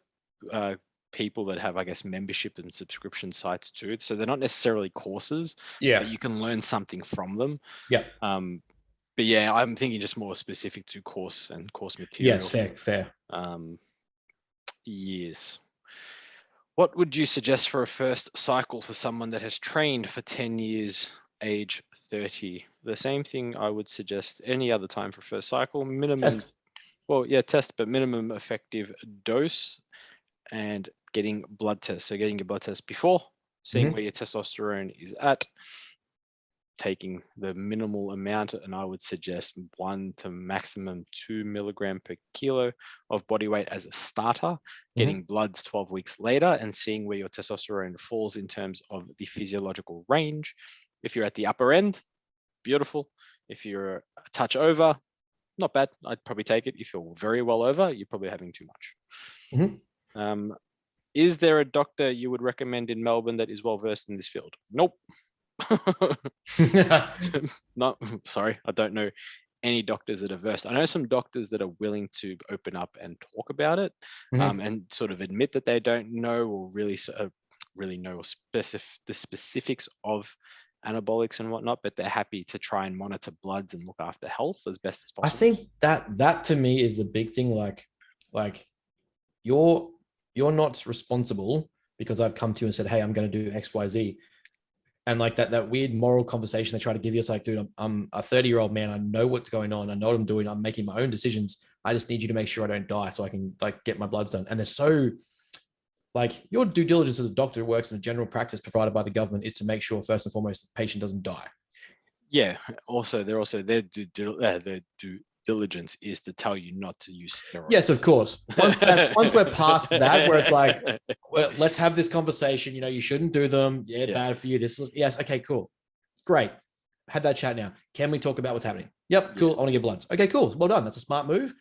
Speaker 2: people that have, I guess, membership and subscription sites too. So they're not necessarily courses, but you can learn something from them.
Speaker 1: Yeah.
Speaker 2: But yeah, I'm thinking just more specific to course and course material.
Speaker 1: Yes, fair.
Speaker 2: Yes. What would you suggest for a first cycle for someone that has trained for 10 years, age 30? The same thing I would suggest any other time for first cycle. Minimum, test, but minimum effective dose and getting blood tests. So getting your blood test before, seeing where your testosterone is at, taking the minimal amount, and I would suggest 1 to maximum 2 milligram per kilo of body weight as a starter, getting bloods 12 weeks later and seeing where your testosterone falls in terms of the physiological range. If you're at the upper end, beautiful. If you're a touch over, not bad. I'd probably take it. If you're very well over, you're probably having too much. Is there a doctor you would recommend in Melbourne that is well versed in this field? Nope. No, sorry, I don't know any doctors that are versed. I know some doctors that are willing to open up and talk about it, and sort of admit that they don't know or really know the specifics of anabolics and whatnot, but they're happy to try and monitor bloods and look after health as best as possible.
Speaker 1: I think that to me is the big thing. Like you're not responsible because I've come to you and said, hey, I'm going to do X, Y, Z. And like that weird moral conversation they try to give you. It's like, dude, I'm a 30-year-old man. I know what's going on. I know what I'm doing. I'm making my own decisions. I just need you to make sure I don't die so I can like get my bloods done. And they're so like, your due diligence as a doctor who works in a general practice provided by the government is to make sure first and foremost the patient doesn't die.
Speaker 2: Yeah. Also, their due diligence is to tell you not to use steroids.
Speaker 1: Yes, of course. Once we're past that, where it's like, well, let's have this conversation. You shouldn't do them. Yeah, bad for you. Yes. Okay, cool. Great. Had that chat now. Can we talk about what's happening? Yep, cool. I want to get bloods. Okay, cool. Well done. That's a smart move.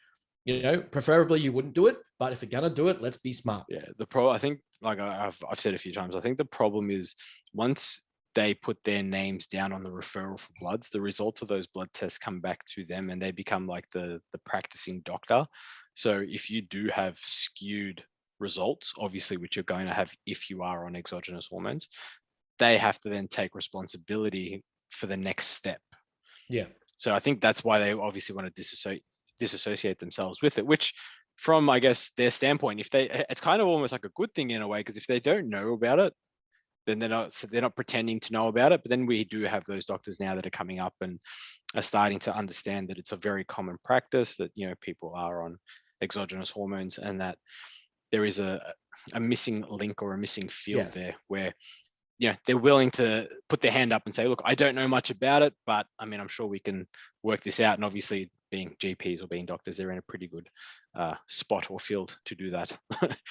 Speaker 1: Preferably you wouldn't do it, but if you're gonna do it, let's be smart.
Speaker 2: Yeah. I think, like I've said a few times, I think the problem is once they put their names down on the referral for bloods, the results of those blood tests come back to them and they become like the practicing doctor. So if you do have skewed results, obviously, which you're going to have if you are on exogenous hormones, they have to then take responsibility for the next step.
Speaker 1: Yeah.
Speaker 2: So I think that's why they obviously want to disassociate themselves with it, which from, I guess, their standpoint, it's kind of almost like a good thing in a way, because if they don't know about it, then they're not pretending to know about it. But then we do have those doctors now that are coming up and are starting to understand that it's a very common practice, that, you know, people are on exogenous hormones, and that there is a missing link or a missing field there where, you know, they're willing to put their hand up and say, look, I don't know much about it, but I mean, I'm sure we can work this out. And obviously, being GPs or being doctors, they're in a pretty good spot or field to do that.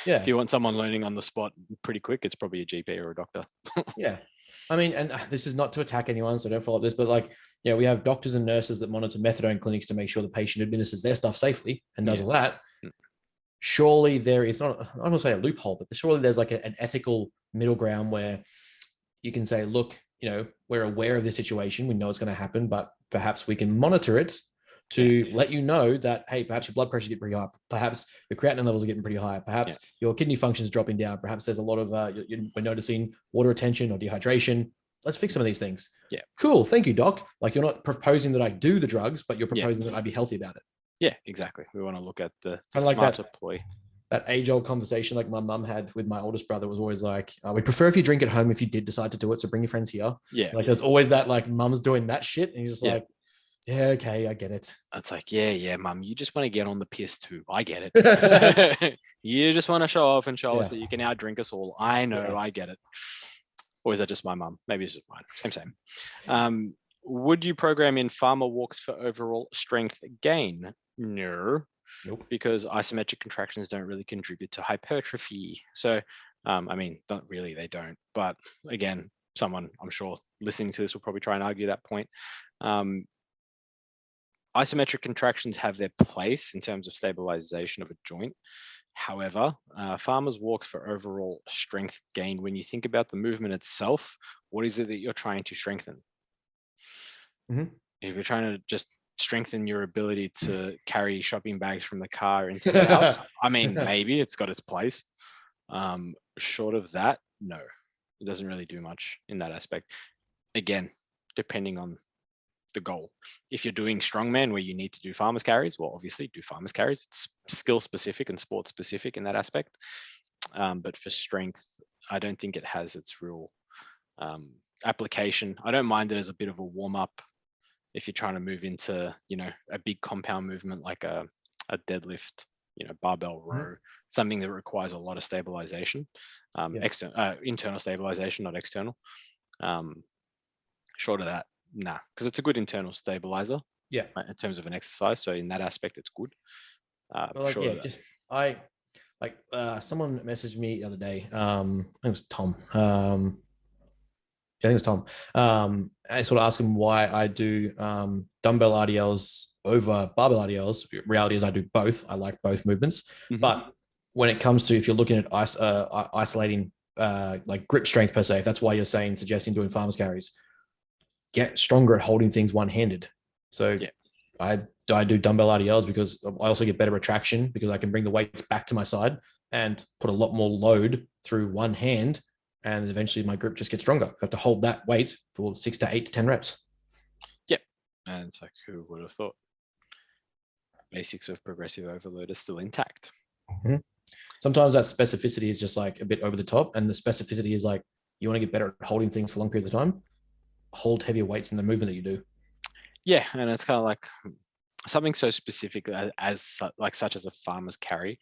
Speaker 1: Yeah.
Speaker 2: If you want someone learning on the spot pretty quick, it's probably a GP or a doctor.
Speaker 1: Yeah. I mean, and this is not to attack anyone, so don't follow this, but like, yeah, we have doctors and nurses that monitor methadone clinics to make sure the patient administers their stuff safely and does all that. Surely there is not, I'm going to say a loophole, but surely there's like an ethical middle ground where you can say, look, you know, we're aware of the situation. We know it's going to happen, but perhaps we can monitor it to let you know that, hey, perhaps your blood pressure is getting pretty high. Perhaps your creatinine levels are getting pretty high. Perhaps your kidney function is dropping down. Perhaps there's a lot of, we're noticing water retention or dehydration. Let's fix some of these things. Yeah. Cool. Thank you, doc. Like, you're not proposing that I do the drugs, but you're proposing that I be healthy about it.
Speaker 2: Yeah, exactly. We want to look at the
Speaker 1: like
Speaker 2: smarter ploy.
Speaker 1: That age-old conversation like my mum had with my oldest brother was always like, we'd prefer if you drink at home if you did decide to do it. So bring your friends here. Yeah. Like there's always that, like, mum's doing that shit. And you're just like, yeah, okay, I get it.
Speaker 2: It's like, yeah, mum, you just want to get on the piss too. I get it. You just want to show off and show us that you can outdrink us all. I know, I get it. Or is that just my mum? Maybe it's just mine. Same. Would you program in farmer walks for overall strength gain? No. Nope. Because isometric contractions don't really contribute to hypertrophy. So, I mean, not really, they don't. But again, someone I'm sure listening to this will probably try and argue that point. Isometric contractions have their place in terms of stabilization of a joint. However, farmers walks for overall strength gain. When you think about the movement itself, what is it that you're trying to strengthen? If you're trying to just strengthen your ability to carry shopping bags from the car into the house, I mean, maybe it's got its place. Short of that, no, it doesn't really do much in that aspect. Again, depending on the goal. If you're doing strongman where you need to do farmers carries, well, obviously do farmers carries. It's skill specific and sport specific in that aspect. But for strength, I don't think it has its real application. I don't mind it as a bit of a warm up if you're trying to move into, you know, a big compound movement like a deadlift, you know, barbell row, something that requires a lot of stabilization, internal stabilization, not external. Short of that, nah, because it's a good internal stabilizer. Yeah, in terms of an exercise. So in that aspect, it's good.
Speaker 1: Someone messaged me the other day. I think it was Tom. I think it was Tom. I sort of asked him why I do dumbbell RDLs over barbell RDLs. Reality is I do both. I like both movements. But when it comes to, if you're looking at isolating like grip strength per se, if that's why you're suggesting doing farmers carries, get stronger at holding things one-handed. So I do dumbbell RDLs because I also get better retraction because I can bring the weights back to my side and put a lot more load through one hand. And eventually my grip just gets stronger. I have to hold that weight for 6 to 8 to 10 reps.
Speaker 2: Yep. And it's like, who would have thought? Basics of progressive overload are still intact.
Speaker 1: Sometimes that specificity is just like a bit over the top. And the specificity is like, you want to get better at holding things for long periods of time, hold heavier weights in the movement that you do.
Speaker 2: Yeah. And it's kind of like something so specific such as a farmer's carry.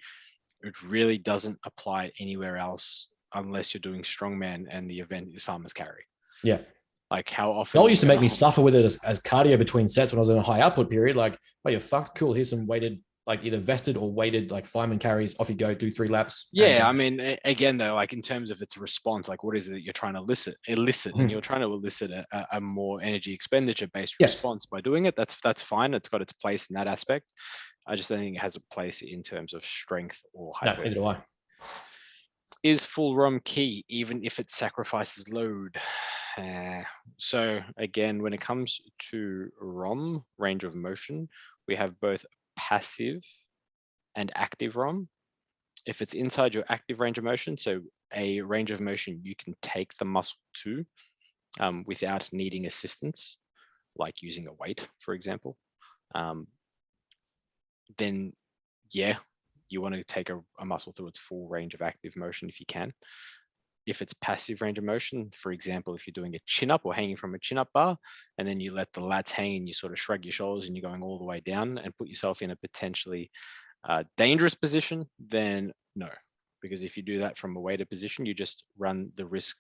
Speaker 2: It really doesn't apply anywhere else unless you're doing strongman and the event is farmer's carry. Yeah. Like how often
Speaker 1: Noel used to make me suffer with it as cardio between sets when I was in a high output period. Like, oh, you're fucked. Cool. Here's some weighted, like either vested or weighted, like fireman carries. Off you go, do 3 laps.
Speaker 2: Yeah. I mean, again, though, like in terms of its response, like what is it that you're trying to elicit, and you're trying to elicit a more energy expenditure based response by doing it. That's fine. It's got its place in that aspect. I just don't think it has a place in terms of strength or hypertrophy.
Speaker 1: No, neither do I.
Speaker 2: Is full ROM key, even if it sacrifices load? So again, when it comes to ROM, range of motion, we have both passive and active ROM. If it's inside your active range of motion, so a range of motion you can take the muscle to, without needing assistance, like using a weight, for example, then yeah, you want to take a muscle through its full range of active motion if you can. If it's passive range of motion, for example, if you're doing a chin up or hanging from a chin up bar, and then you let the lats hang and you sort of shrug your shoulders and you're going all the way down and put yourself in a potentially dangerous position, then no. Because if you do that from a weighted position, you just run the risk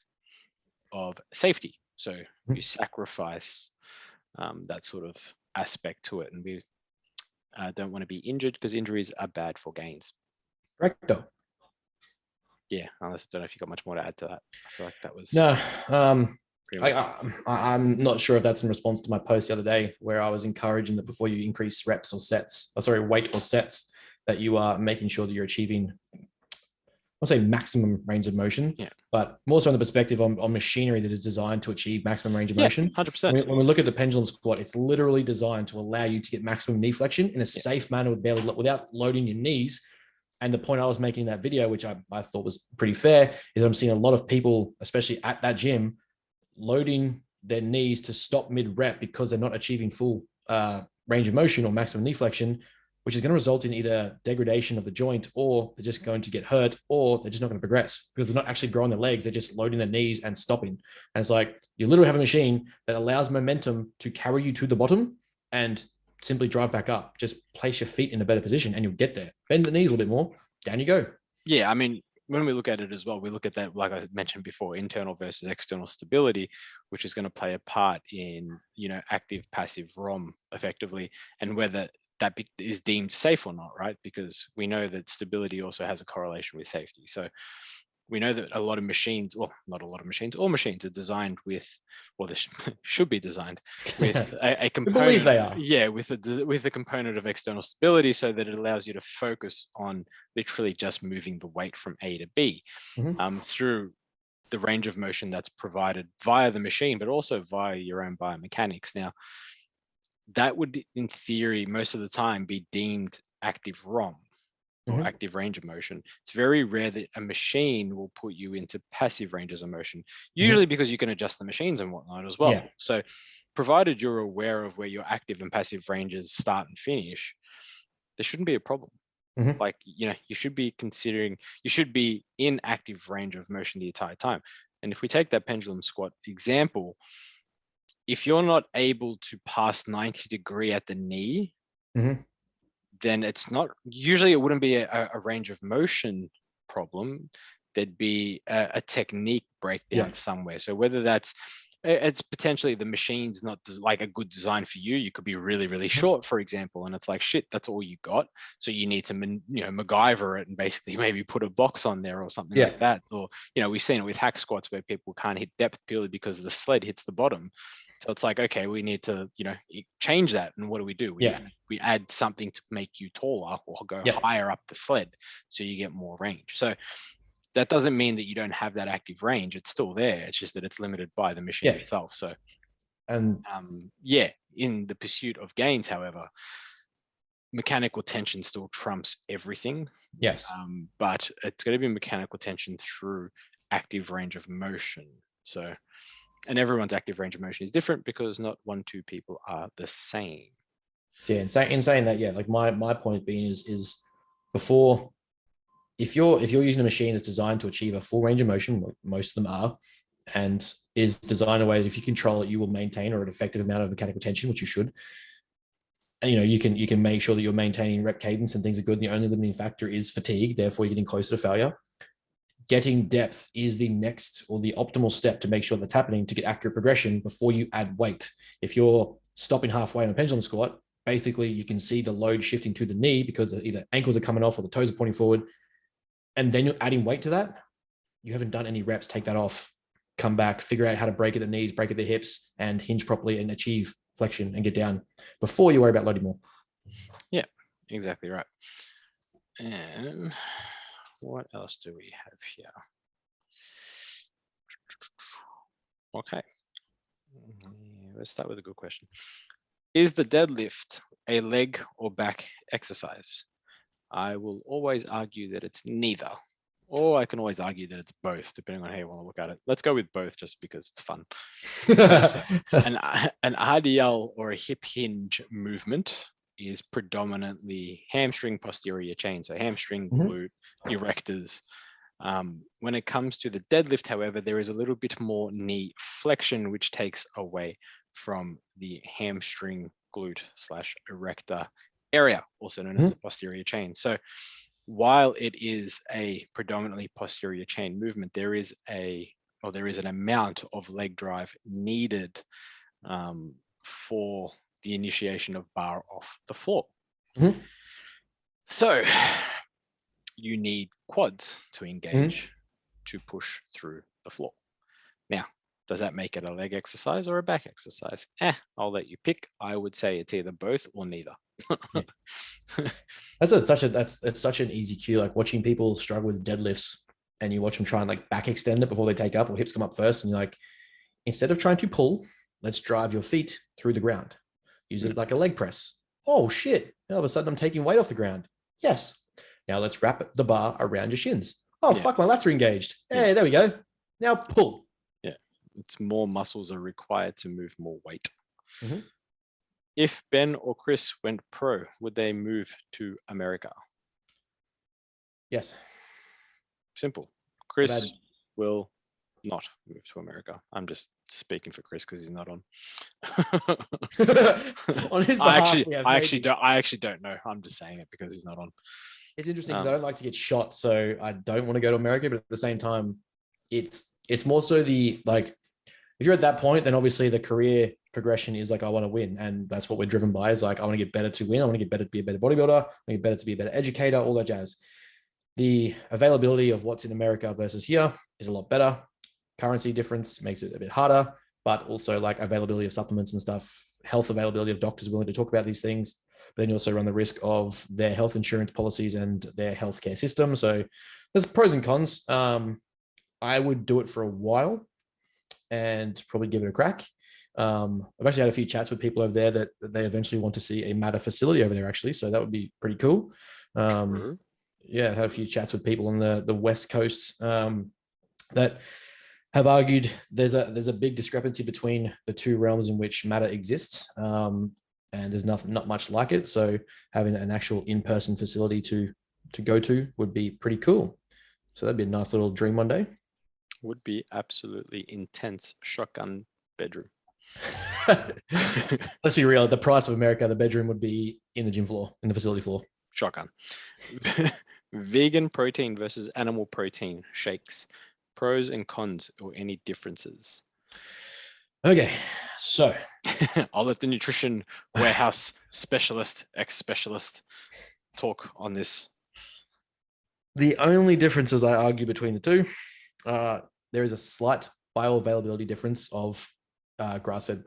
Speaker 2: of safety. So you sacrifice that sort of aspect to it. And we don't want to be injured because injuries are bad for gains.
Speaker 1: Correcto.
Speaker 2: Yeah, unless I don't know if you got much more to add to that. I feel like that was
Speaker 1: no. I'm not sure if that's in response to my post the other day where I was encouraging that before you increase reps or sets, weight or sets, that you are making sure that you're achieving, I'll say maximum range of motion, but more so on the perspective on machinery that is designed to achieve maximum range of motion.
Speaker 2: 100%.
Speaker 1: When we look at the pendulum squat, it's literally designed to allow you to get maximum knee flexion in a safe manner without loading your knees. And the point I was making in that video, which I thought was pretty fair, is I'm seeing a lot of people, especially at that gym, loading their knees to stop mid-rep because they're not achieving full range of motion or maximum knee flexion, which is going to result in either degradation of the joint, or they're just going to get hurt, or they're just not going to progress because they're not actually growing their legs. They're just loading their knees and stopping. And it's like, you literally have a machine that allows momentum to carry you to the bottom and simply drive back up. Just place your feet in a better position and you'll get there. Bend the knees a little bit more. Down you go.
Speaker 2: Yeah, I mean, when we look at it as well, we look at that, like I mentioned before, internal versus external stability, which is going to play a part in, active, passive ROM effectively, and whether that is deemed safe or not, right? Because we know that stability also has a correlation with safety. So we know that a lot of machines, well, not a lot of machines, all machines are designed with, or they should be designed with a component.
Speaker 1: I believe they are.
Speaker 2: Yeah, with a component of external stability, so that it allows you to focus on literally just moving the weight from A to B through the range of motion that's provided via the machine, but also via your own biomechanics. Now, that would, in theory, most of the time be deemed active ROM. Or active range of motion. It's very rare that a machine will put you into passive ranges of motion, usually because you can adjust the machines and whatnot as well. So provided you're aware of where your active and passive ranges start and finish, there shouldn't be a problem. Like, you should be in active range of motion the entire time. And if we take that pendulum squat example, if you're not able to pass 90 degree at the knee, then it's not, usually it wouldn't be a range of motion problem. There'd be a technique breakdown somewhere. So whether it's potentially the machine's not like a good design for you. You could be really, really short, for example, and it's like, shit, that's all you got. So you need to, MacGyver it and basically maybe put a box on there or something like that. Or, we've seen it with hack squats where people can't hit depth purely because the sled hits the bottom. So it's like, okay, we need to, change that. And what do? We add something to make you taller or go higher up the sled so you get more range. So that doesn't mean that you don't have that active range. It's still there. It's just that it's limited by the machine itself. So, in the pursuit of gains, however, mechanical tension still trumps everything.
Speaker 1: Yes.
Speaker 2: But it's going to be mechanical tension through active range of motion. So, and everyone's active range of motion is different because not 2 people are the same.
Speaker 1: Yeah, in saying that, like my point being is before, if you're using a machine that's designed to achieve a full range of motion, like most of them are, and is designed in a way that if you control it, you will maintain or an effective amount of mechanical tension, which you should. And you can make sure that you're maintaining rep cadence and things are good. And the only limiting factor is fatigue. Therefore, you're getting closer to failure. Getting depth is the next or the optimal step to make sure that's happening to get accurate progression before you add weight. If you're stopping halfway on a pendulum squat, basically you can see the load shifting to the knee because either ankles are coming off or the toes are pointing forward. And then you're adding weight to that. You haven't done any reps, take that off, come back, figure out how to break at the knees, break at the hips, and hinge properly and achieve flexion and get down before you worry about loading more. Yeah,
Speaker 2: exactly right. And what else do we have here? Okay. Let's start with a good question. Is the deadlift a leg or back exercise? I will always argue that it's neither. Or I can always argue that it's both, depending on how you want to look at it. Let's go with both just because it's fun. So an RDL or a hip hinge movement is predominantly hamstring posterior chain. So hamstring, glute, erectors. When it comes to the deadlift, however, there is a little bit more knee flexion, which takes away from the hamstring, glute / erector area, also known as the posterior chain. So while it is a predominantly posterior chain movement, there is an amount of leg drive needed for the initiation of bar off the floor. So you need quads to engage to push through the floor. Now, does that make it a leg exercise or a back exercise? I'll let you pick. I would say it's either both or neither.
Speaker 1: That's such an easy cue. Like watching people struggle with deadlifts, and you watch them try and like back extend it before they take up, or hips come up first, and you're like, instead of trying to pull, let's drive your feet through the ground. Use it like a leg press. Oh shit! All of a sudden, I'm taking weight off the ground. Yes. Now let's wrap the bar around your shins. Oh fuck, my lats are engaged. Hey, there we go. Now pull.
Speaker 2: Yeah, it's more muscles are required to move more weight. If Ben or Chris went pro, would they move to America?
Speaker 1: Yes.
Speaker 2: Simple. Chris will not move to America. I'm just speaking for Chris because he's not on.
Speaker 1: On his behalf,
Speaker 2: I actually don't know. I'm just saying it because he's not on.
Speaker 1: It's interesting because I don't like to get shot, so I don't want to go to America. But at the same time, it's more so the like, if you're at that point, then obviously the career progression is like, I want to win, and that's what we're driven by. Is like, I want to get better to win. I want to get better to be a better bodybuilder. I want to get better to be a better educator. All that jazz. The availability of what's in America versus here is a lot better. Currency difference makes it a bit harder, but also like availability of supplements and stuff, health availability of doctors willing to talk about these things. But then you also run the risk of their health insurance policies and their healthcare system. So there's pros and cons. I would do it for a while and probably give it a crack. I've actually had a few chats with people over there that they eventually want to see a Matter facility over there, actually. So that would be pretty cool. Yeah, I had a few chats with people on the West Coast that have argued there's a big discrepancy between the two realms in which Matter exists. And there's not much like it. So having an actual in-person facility to go to would be pretty cool. So that'd be a nice little dream one day.
Speaker 2: Would be absolutely intense. Shotgun bedroom.
Speaker 1: Let's be real. At the price of America, the bedroom would be in the gym floor, in the facility floor.
Speaker 2: Shotgun. Vegan protein versus animal protein shakes. Pros and cons or any differences?
Speaker 1: Okay, so
Speaker 2: I'll let the nutrition warehouse ex-specialist talk on this.
Speaker 1: The only differences I argue between the two, there is a slight bioavailability difference of grass-fed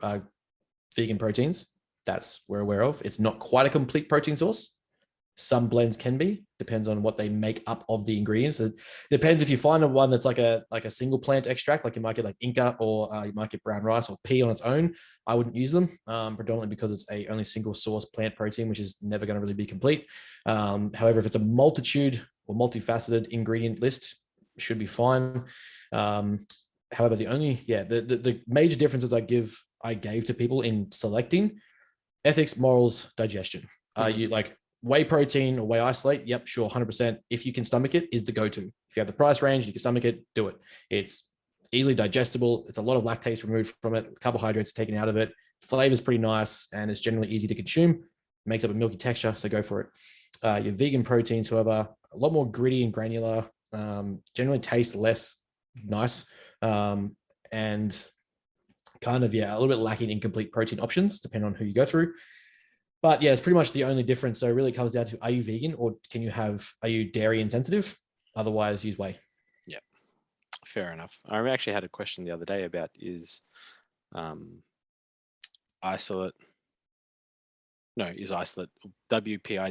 Speaker 1: vegan proteins. That's we're aware of. It's not quite a complete protein source. Some blends can be, depends on what they make up of the ingredients. It depends if you find one that's like a single plant extract, like you might get like Inca, or you might get brown rice or pea on its own. I wouldn't use them, predominantly because it's a only single source plant protein, which is never going to really be complete. However, if it's a multitude or multifaceted ingredient list, it should be fine. However, the major differences I gave to people in selecting: ethics, morals, digestion. You like whey protein or whey isolate? Yep, sure, 100%. If you can stomach it, is the go-to. If you have the price range, you can stomach it, do it. It's easily digestible. It's a lot of lactase removed from it. Carbohydrates taken out of it. Flavor is pretty nice, and it's generally easy to consume. It makes up a milky texture, so go for it. Your vegan proteins, however, a lot more gritty and granular. Generally taste less nice, and kind of, a little bit lacking in complete protein options, depending on who you go through. But yeah, it's pretty much the only difference. So it really comes down to, are you vegan, or are you dairy insensitive? Otherwise, use whey.
Speaker 2: Yeah, fair enough. I actually had a question the other day about is isolate WPI,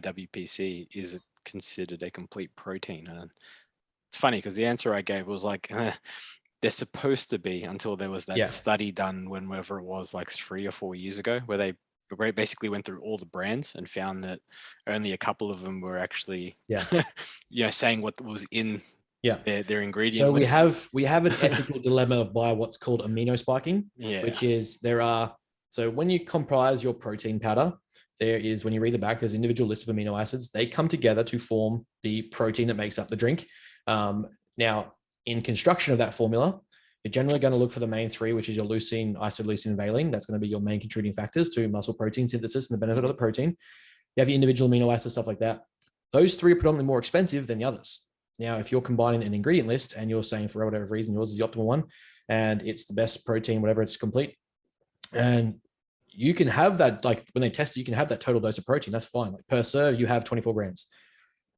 Speaker 2: WPC, is it considered a complete protein? And it's funny because the answer I gave was like, they're supposed to be, until there was that study done whenever it was, like 3 or 4 years ago, where they basically went through all the brands and found that only a couple of them were actually, saying what was in
Speaker 1: Yeah.
Speaker 2: their ingredient
Speaker 1: So
Speaker 2: list.
Speaker 1: we have an ethical dilemma by what's called amino spiking, which is so when you comprise your protein powder, there is, when you read the back, there's an individual list of amino acids. They come together to form the protein that makes up the drink. Now, in construction of that formula, you're generally going to look for the main three, which is your leucine, isoleucine, and valine. That's going to be your main contributing factors to muscle protein synthesis and the benefit of the protein. You have your individual amino acids, stuff like that. Those three are predominantly more expensive than the others. Now, if you're combining an ingredient list and you're saying for whatever reason yours is the optimal one and it's the best protein, whatever, it's complete, and you can have that, like when they test it, you can have that total dose of protein. That's fine. Like per serve, you have 24 grams.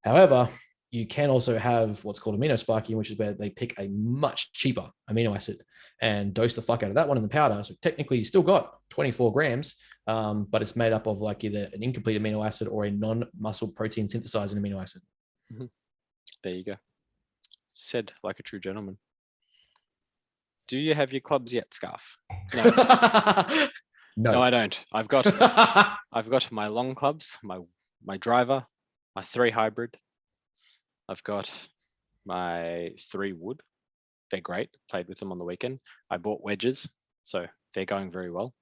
Speaker 1: However, you can also have what's called amino spiking, which is where they pick a much cheaper amino acid and dose the fuck out of that one in the powder. So technically you still got 24 grams, but it's made up of like either an incomplete amino acid or a non-muscle protein synthesizing amino acid.
Speaker 2: Mm-hmm. There you go. Said like a true gentleman. Do you have your clubs yet, Scarf? No. No, I don't. I've got my long clubs, my driver, my 3 hybrid. I've got my 3 wood. They're great. Played with them on the weekend. I bought wedges, so they're going very well.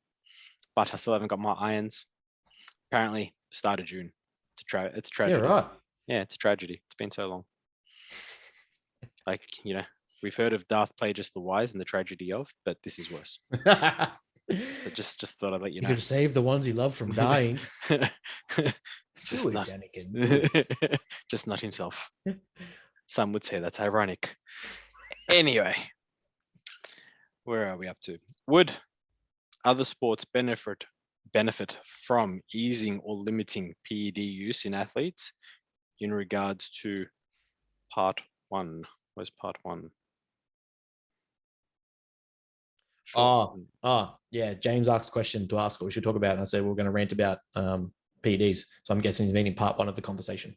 Speaker 2: But I still haven't got my irons. Apparently, start of June. It's a tragedy.
Speaker 1: Yeah, right.
Speaker 2: Yeah, it's a tragedy. It's been so long. Like, we've heard of Darth Plagueis the Wise and the tragedy of, but this is worse. But just thought I'd let you know.
Speaker 1: You could save the ones he loved from dying.
Speaker 2: just not himself. Some would say that's ironic. Anyway, where are we up to? Would other sports benefit from easing or limiting PED use in athletes in regards to part 1? Where's part 1? Sure.
Speaker 1: Yeah. James asked a question to ask what we should talk about. And I said, we're going to rant about PEDs. So I'm guessing he's meaning part 1 of the conversation.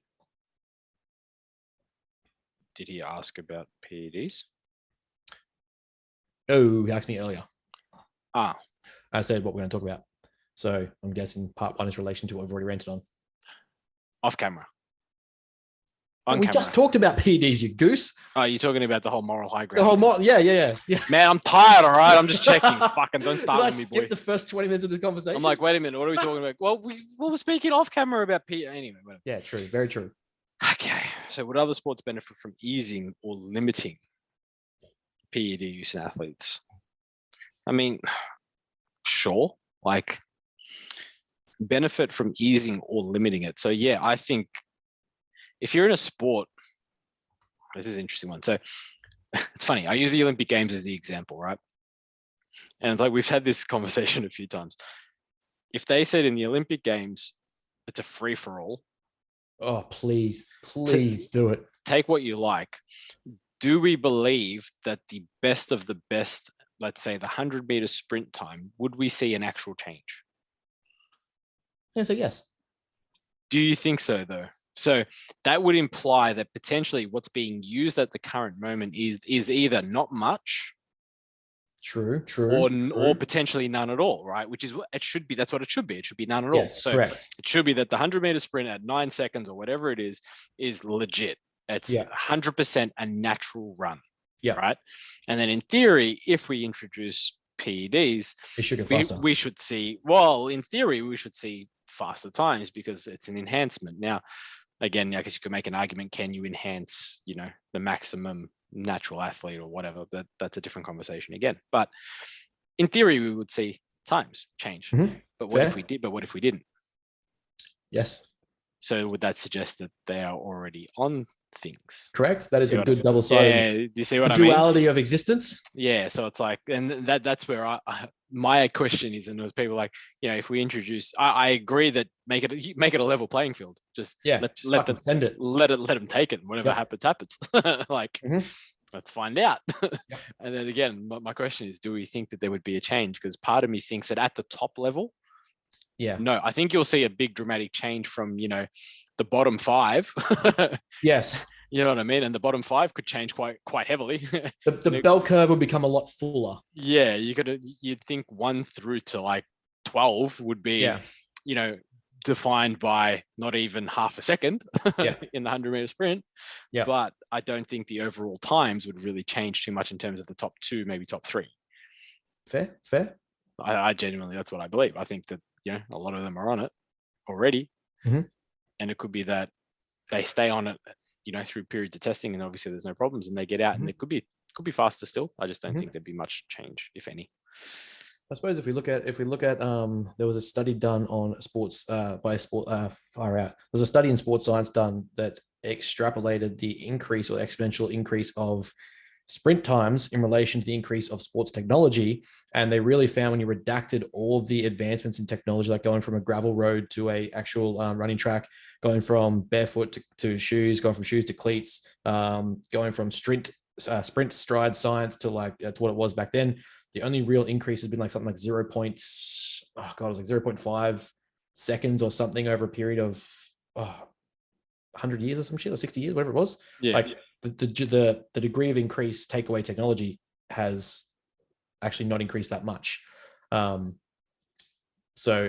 Speaker 2: Did he ask about PEDs?
Speaker 1: Oh, he asked me earlier.
Speaker 2: I
Speaker 1: said what we're going to talk about. So I'm guessing part 1 is relation to what we've already ranted on.
Speaker 2: Off camera.
Speaker 1: We just talked about PEDs, you goose.
Speaker 2: Oh, you're talking about the whole moral high ground.
Speaker 1: The whole yeah.
Speaker 2: Man, I'm tired, all right? I'm just checking. Fucking don't start with me, boy.
Speaker 1: Skip the first 20 minutes of this conversation.
Speaker 2: I'm like, wait a minute, what are we talking about? Well, we were speaking off camera about PED. Anyway, whatever.
Speaker 1: Yeah, true. Very true.
Speaker 2: Okay. So would other sports benefit from easing or limiting PED use in athletes? I mean, sure. Like, benefit from easing or limiting it. So yeah, I think if you're in a sport, this is an interesting one. So it's funny. I use the Olympic Games as the example, right? And it's like, we've had this conversation a few times. If they said in the Olympic Games, it's a free for all.
Speaker 1: Oh, please do it.
Speaker 2: Take what you like. Do we believe that the best of the best, let's say the 100-meter sprint time, would we see an actual change?
Speaker 1: Yeah, so yes.
Speaker 2: Do you think so, though? So that would imply that potentially what's being used at the current moment is either not much,
Speaker 1: true,
Speaker 2: or potentially none at all, right? Which is what it should be. That's what it should be. It should be none at all. So
Speaker 1: correct.
Speaker 2: It should be that the 100-meter sprint at 9 seconds or whatever it is legit. It's 100% a natural run.
Speaker 1: Yeah.
Speaker 2: Right. And then in theory, if we introduce PEDs,
Speaker 1: it should get faster.
Speaker 2: We should see, well, in theory, we should see faster times because it's an enhancement. Now, again, I guess you could make an argument, can you enhance, the maximum natural athlete or whatever, but that's a different conversation again. But in theory, we would see times change.
Speaker 1: Mm-hmm.
Speaker 2: But what if we did? But what if we didn't?
Speaker 1: Yes.
Speaker 2: So would that suggest that they are already on things?
Speaker 1: Correct. That is a good double-sided.
Speaker 2: Yeah, do you see what I mean?
Speaker 1: Duality of existence.
Speaker 2: Yeah. So it's like, and that's where my question is, and it was people like, if we introduce, I agree that make it a level playing field. Just let them send it. Let them take it. And whatever happens. Like, let's find out. And then again, my question is, do we think that there would be a change? Because part of me thinks that at the top level, no, I think you'll see a big dramatic change from, the bottom 5.
Speaker 1: Yes.
Speaker 2: You know what I mean? And the bottom 5 could change quite heavily.
Speaker 1: The bell curve would become a lot fuller.
Speaker 2: Yeah. You'd think 1 through to like 12 would be, defined by not even half a second
Speaker 1: Yeah.
Speaker 2: in the 100-meter sprint.
Speaker 1: Yeah.
Speaker 2: But I don't think the overall times would really change too much in terms of the top 2, maybe top 3.
Speaker 1: Fair.
Speaker 2: I genuinely, that's what I believe. I think that, a lot of them are on it already.
Speaker 1: Mhm.
Speaker 2: And it could be that they stay on it, through periods of testing, and obviously there's no problems, and they get out, and it could be faster still. I just don't think there'd be much change, if any.
Speaker 1: I suppose if we look at there was a study done on sports far out. There's a study in sports science done that extrapolated the increase or exponential increase of sprint times in relation to the increase of sports technology. And they really found when you redacted all of the advancements in technology, like going from a gravel road to a actual running track, going from barefoot to shoes, going from shoes to cleats, going from sprint stride science to to what it was back then. The only real increase has been like something like 0.5 seconds or something over a period of 100 years or some shit, or 60 years, whatever it was.
Speaker 2: Yeah.
Speaker 1: Like the degree of increase takeaway technology has actually not increased that much. So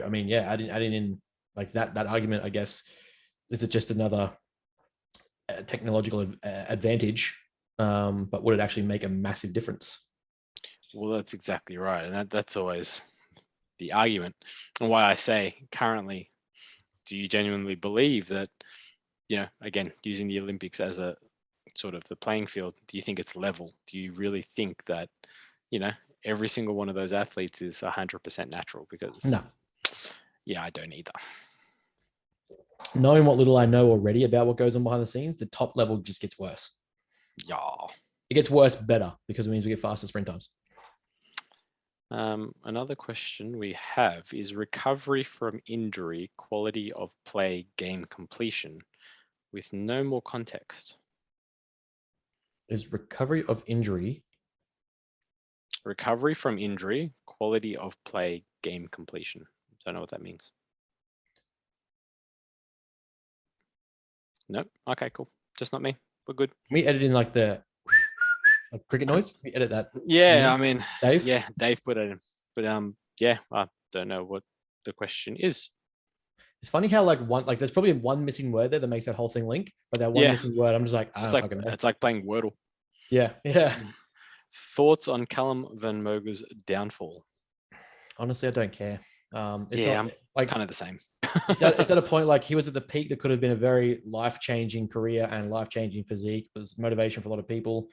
Speaker 1: I mean, yeah, adding in like that argument, I guess, is it just another technological advantage? But would it actually make a massive difference?
Speaker 2: Well, that's exactly right, and that's always the argument, and why I say currently, do you genuinely believe that, again, using the Olympics as a sort of the playing field, do you think it's level? Do you really think that, every single one of those athletes is 100% natural? Because
Speaker 1: no,
Speaker 2: yeah, I don't either.
Speaker 1: Knowing what little I know already about what goes on behind the scenes, the top level just gets worse.
Speaker 2: Yeah,
Speaker 1: it gets worse better because it means we get faster sprint times.
Speaker 2: Another question we have is recovery from injury, quality of play, game completion, with no more context.
Speaker 1: Is recovery of injury?
Speaker 2: Recovery from injury, quality of play, game completion. Don't know what that means. No? Okay, cool. Just not me. We're good.
Speaker 1: Can we edit in like the cricket noise? Can we edit that?
Speaker 2: Yeah, I mean,
Speaker 1: Dave?
Speaker 2: Yeah, Dave put it in. But yeah, I don't know what the question is.
Speaker 1: It's funny how there's probably one missing word there that makes that whole thing link, but that one missing word, I'm just like,
Speaker 2: it's like playing Wordle.
Speaker 1: Yeah.
Speaker 2: Thoughts on Callum Van Moger's downfall?
Speaker 1: Honestly, I don't care.
Speaker 2: I'm kind of the same.
Speaker 1: It's at a point like he was at the peak that could have been a very life-changing career and life-changing physique. It was motivation for a lot of people.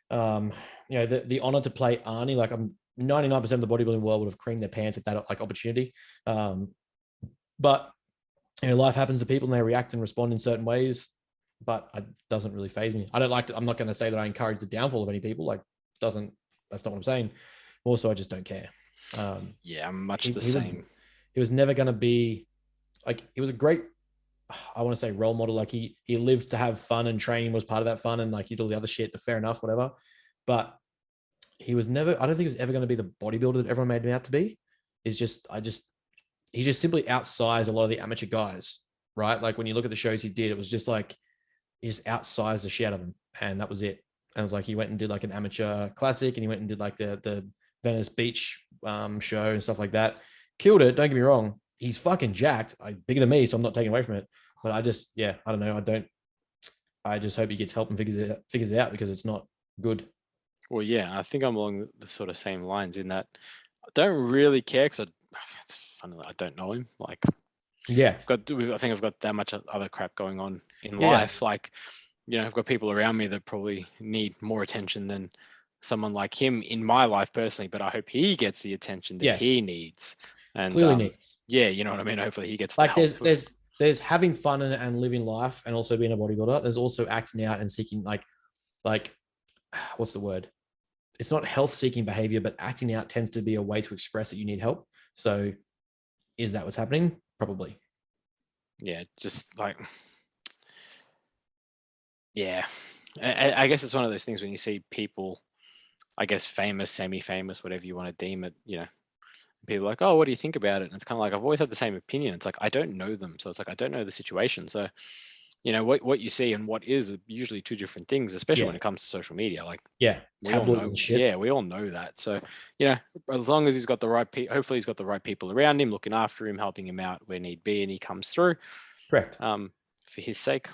Speaker 1: The honor to play Arnie, like I'm 99% of the bodybuilding world would have creamed their pants at that opportunity. But life happens to people and they react and respond in certain ways, but it doesn't really faze me. I'm not going to say that I encourage the downfall of any people. That's not what I'm saying. Also, I just don't care.
Speaker 2: I'm much the same.
Speaker 1: He was never going to be he was a great, I want to say, role model. Like he lived to have fun, and training was part of that fun, and like he did all the other shit, fair enough, whatever. But I don't think he was ever going to be the bodybuilder that everyone made him out to be. He just simply outsized a lot of the amateur guys, right? Like when you look at the shows he did, it was just like, he just outsized the shit out of them. And that was it. And it was like, he went and did like an amateur classic, and he went and did like the Venice Beach show and stuff like that. Killed it. Don't get me wrong. He's fucking jacked. Bigger than me, so I'm not taking away from it. But I don't know. I just hope he gets help and figures it out, because it's not good.
Speaker 2: Well, yeah, I think I'm along the sort of same lines in that I don't really care, because it's funny, I don't know him. Like,
Speaker 1: yeah,
Speaker 2: I think I've got that much other crap going on in life. Like, I've got people around me that probably need more attention than someone like him in my life personally, but I hope he gets the attention that he needs. And
Speaker 1: clearly needs.
Speaker 2: Yeah, you know what I mean? Hopefully he gets
Speaker 1: like the help. There's having fun and living life, and also being a bodybuilder. There's also acting out and seeking like what's the word? It's not health-seeking behavior, but acting out tends to be a way to express that you need help. So is that what's happening? Probably.
Speaker 2: Yeah, just like, yeah. I guess it's one of those things when you see people, I guess, famous, semi-famous, whatever you want to deem it, people are like, oh, what do you think about it? And it's kind of like, I've always had the same opinion. It's like, I don't know them. So it's like, I don't know the situation. So, you know, what you see and what is are usually two different things, especially when it comes to social media. Like, we all know,
Speaker 1: and shit.
Speaker 2: yeah, we all know that. So, you know, as long as he's got the right hopefully he's got the right people around him, looking after him, helping him out where need be, and he comes through.
Speaker 1: Correct.
Speaker 2: For his sake,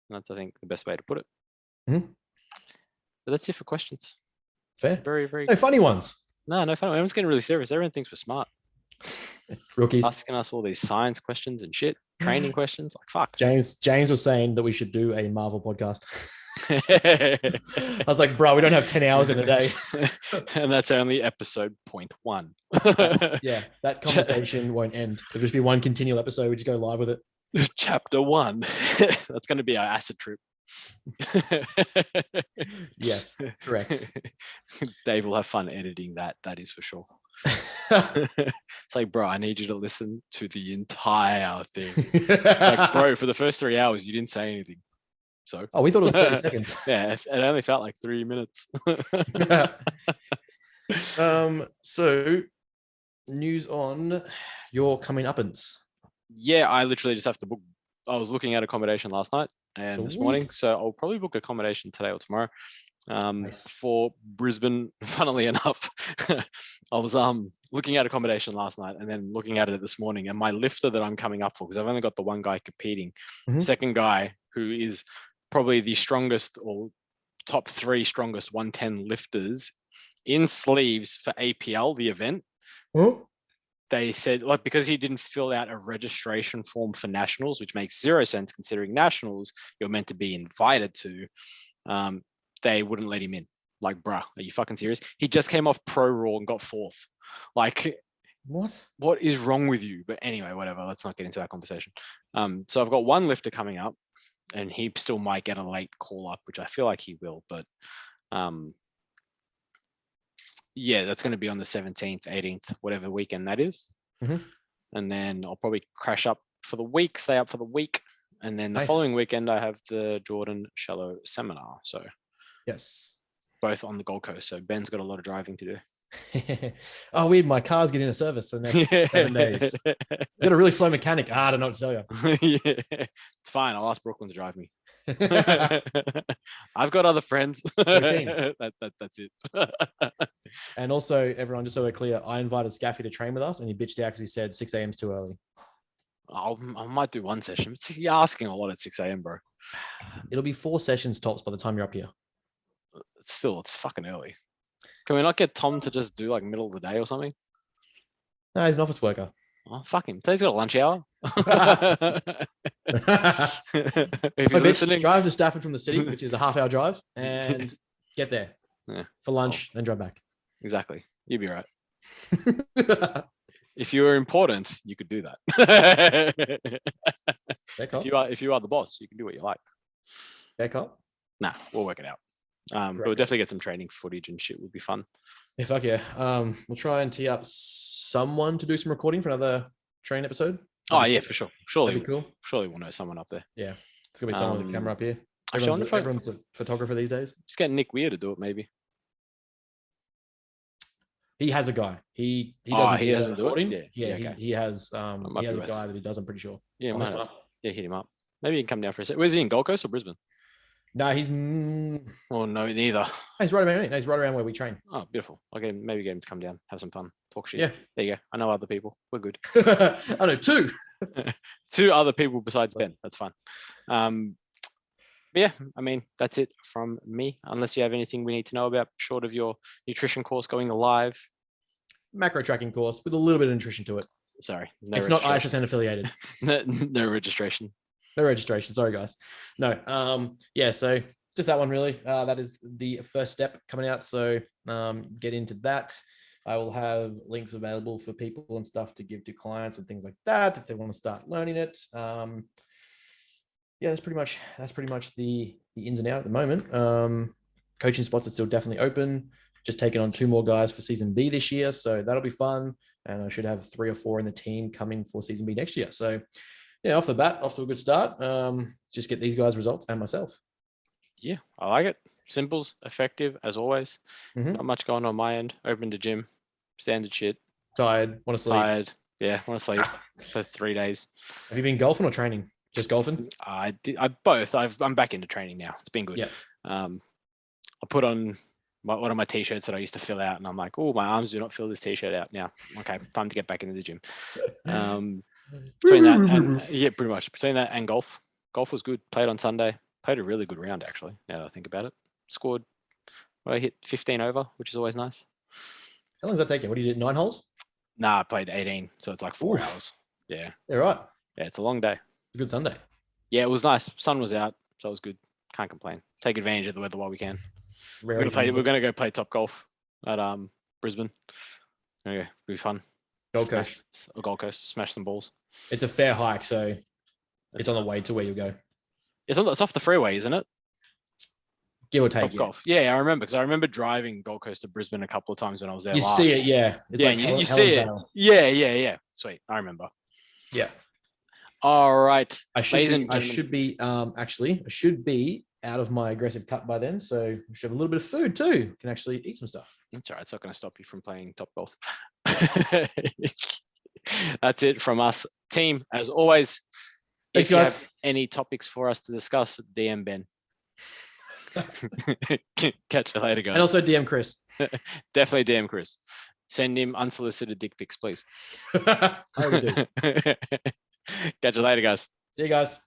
Speaker 2: that's, I think, the best way to put it.
Speaker 1: Mm-hmm.
Speaker 2: But that's it for questions.
Speaker 1: Fair.
Speaker 2: It's very, very
Speaker 1: no funny ones.
Speaker 2: No funny. Everyone's getting really serious. Everyone thinks we're smart.
Speaker 1: Rookies
Speaker 2: asking us all these science questions and shit, training questions. Like, fuck.
Speaker 1: James was saying that we should do a Marvel podcast. I was like, bro, we don't have 10 hours in a day.
Speaker 2: And that's only episode 0.1.
Speaker 1: Yeah, that conversation won't end. It'll just be one continual episode. We just go live with it.
Speaker 2: Chapter 1. That's going to be our acid trip.
Speaker 1: Yes, correct.
Speaker 2: Dave will have fun editing that is for sure. It's like, bro, I need you to listen to the entire thing. Like, bro, for the first 3 hours you didn't say anything, so
Speaker 1: we thought it was 30 seconds.
Speaker 2: Yeah, it only felt like 3 minutes.
Speaker 1: So news on your coming uppance.
Speaker 2: Yeah, I literally just have to book. I was looking at accommodation last night and this morning, so I'll probably book accommodation today or tomorrow. Nice. For Brisbane, funnily enough, I was looking at accommodation last night and then looking at it this morning, and my lifter that I'm coming up for, because I've only got the one guy competing, second guy who is probably the strongest or top 3 strongest 110 lifters in sleeves for APL, the event. They said, like, because he didn't fill out a registration form for nationals, which makes 0 sense considering nationals you're meant to be invited to, they wouldn't let him in. Like, bruh, are you fucking serious? He just came off Pro Raw and got 4th. Like, what is wrong with you? But anyway, whatever. Let's not get into that conversation. So I've got one lifter coming up, and he still might get a late call up, which I feel like he will. But yeah, that's going to be on the 17th, 18th, whatever weekend that is. And then I'll probably crash up for the week, stay up for the week. And then the following weekend, I have the Jordan Shallow seminar. So
Speaker 1: yes,
Speaker 2: both on the Gold Coast. So Ben's got a lot of driving to do.
Speaker 1: Oh, weird. My car's getting a service for the next 7 days. Got a really slow mechanic. I don't know what to tell you.
Speaker 2: Yeah, it's fine. I'll ask Brooklyn to drive me. I've got other friends. That's it.
Speaker 1: And also, everyone, just so we're clear, I invited Scaffy to train with us, and he bitched out because he said 6 a.m. is too early.
Speaker 2: I might do one session. But you're asking a lot at 6 a.m, bro.
Speaker 1: It'll be 4 sessions tops by the time you're up here.
Speaker 2: Still, it's fucking early. Can we not get Tom to just do like middle of the day or something?
Speaker 1: No, he's an office worker.
Speaker 2: Oh, fuck him. Today's got a lunch hour. If he's listening,
Speaker 1: drive to Stafford from the city, which is a half-hour drive, and get there for lunch, then drive back.
Speaker 2: Exactly. You'd be right. If you were important, you could do that. If you are the boss, you can do what you like. Nah, we'll work it out. But we'll definitely get some training footage and shit. Would be fun.
Speaker 1: Yeah, fuck yeah. We'll try and tee up someone to do some recording for another training episode.
Speaker 2: Oh yeah, for sure. Surely we'll know someone up there.
Speaker 1: Yeah, it's gonna be someone with a camera up here. Everyone's a photographer these days.
Speaker 2: Just get Nick Weir to do it, maybe.
Speaker 1: He has a guy. He doesn't do it. Yeah, he has a guy that he does. I'm pretty sure.
Speaker 2: Yeah, hit him up. Maybe he can come down for a sec. Where's he in, Gold Coast or Brisbane?
Speaker 1: No, he's.
Speaker 2: Oh no, neither.
Speaker 1: He's right around. He's right around where we train.
Speaker 2: Oh, beautiful. I'll maybe get him to come down, have some fun, talk shit.
Speaker 1: Yeah,
Speaker 2: there you go. I know other people. We're good.
Speaker 1: I know 2.
Speaker 2: 2 other people besides Ben. That's fine. But yeah, I mean, that's it from me. Unless you have anything we need to know about, short of your nutrition course going live.
Speaker 1: Macro tracking course with a little bit of nutrition to it.
Speaker 2: Sorry,
Speaker 1: it's not ISSN affiliated.
Speaker 2: No registration.
Speaker 1: No registration. Sorry, guys. No. Yeah. So just that one, really. That is the first step coming out. So get into that. I will have links available for people and stuff to give to clients and things like that if they want to start learning it. Yeah, that's pretty much the ins and outs at the moment. Coaching spots are still definitely open. Just taking on 2 more guys for season B this year, so that'll be fun. And I should have 3 or 4 in the team coming for season B next year. So yeah, off the bat, off to a good start. Just get these guys results and myself. Yeah,
Speaker 2: I like it. Simple's effective as always. Not much going on my end. Open to gym, standard shit.
Speaker 1: Tired, want to sleep.
Speaker 2: Yeah, want to sleep for 3 days.
Speaker 1: Have you been golfing or training? Just golfing?
Speaker 2: I both. I'm back into training now. It's been good.
Speaker 1: Yeah.
Speaker 2: I put on one of my t-shirts that I used to fill out, and I'm like, oh, my arms do not fill this t-shirt out now. Okay, time to get back into the gym. Between that and pretty much between that and golf was good. Played on Sunday. Played a really good round actually. Now that I think about it, scored. I hit 15 over, which is always nice.
Speaker 1: How long does that take you? What do you do? 9 holes?
Speaker 2: Nah, I played 18, so it's like 4 hours. Yeah.
Speaker 1: Yeah, right.
Speaker 2: Yeah, it's a long day.
Speaker 1: A good Sunday.
Speaker 2: Yeah, it was nice. Sun was out, so it was good. Can't complain. Take advantage of the weather while we can. We're gonna go play top golf at Brisbane. Okay, it'll be fun.
Speaker 1: Gold Coast.
Speaker 2: Gold Coast. Smash some balls.
Speaker 1: It's a fair hike, so it's on the way to where you go.
Speaker 2: It's off the freeway, isn't it?
Speaker 1: Give or take.
Speaker 2: Golf. Yeah, I remember because I remember driving Gold Coast to Brisbane a couple of times when I was there.
Speaker 1: You see it, yeah.
Speaker 2: It's like you see it. Yeah. Sweet, I remember.
Speaker 1: Yeah.
Speaker 2: All right.
Speaker 1: I should be out of my aggressive cut by then, so we should have a little bit of food too. Can actually eat some stuff.
Speaker 2: It's all right. It's not going to stop you from playing top golf. That's it from us, team. As always,
Speaker 1: thanks,
Speaker 2: if you
Speaker 1: guys.
Speaker 2: have any topics for us to discuss, DM Ben. Catch you later, guys.
Speaker 1: And also DM Chris.
Speaker 2: Definitely DM Chris. Send him unsolicited dick pics, please.
Speaker 1: I already do.
Speaker 2: Catch you later, guys.
Speaker 1: See you guys.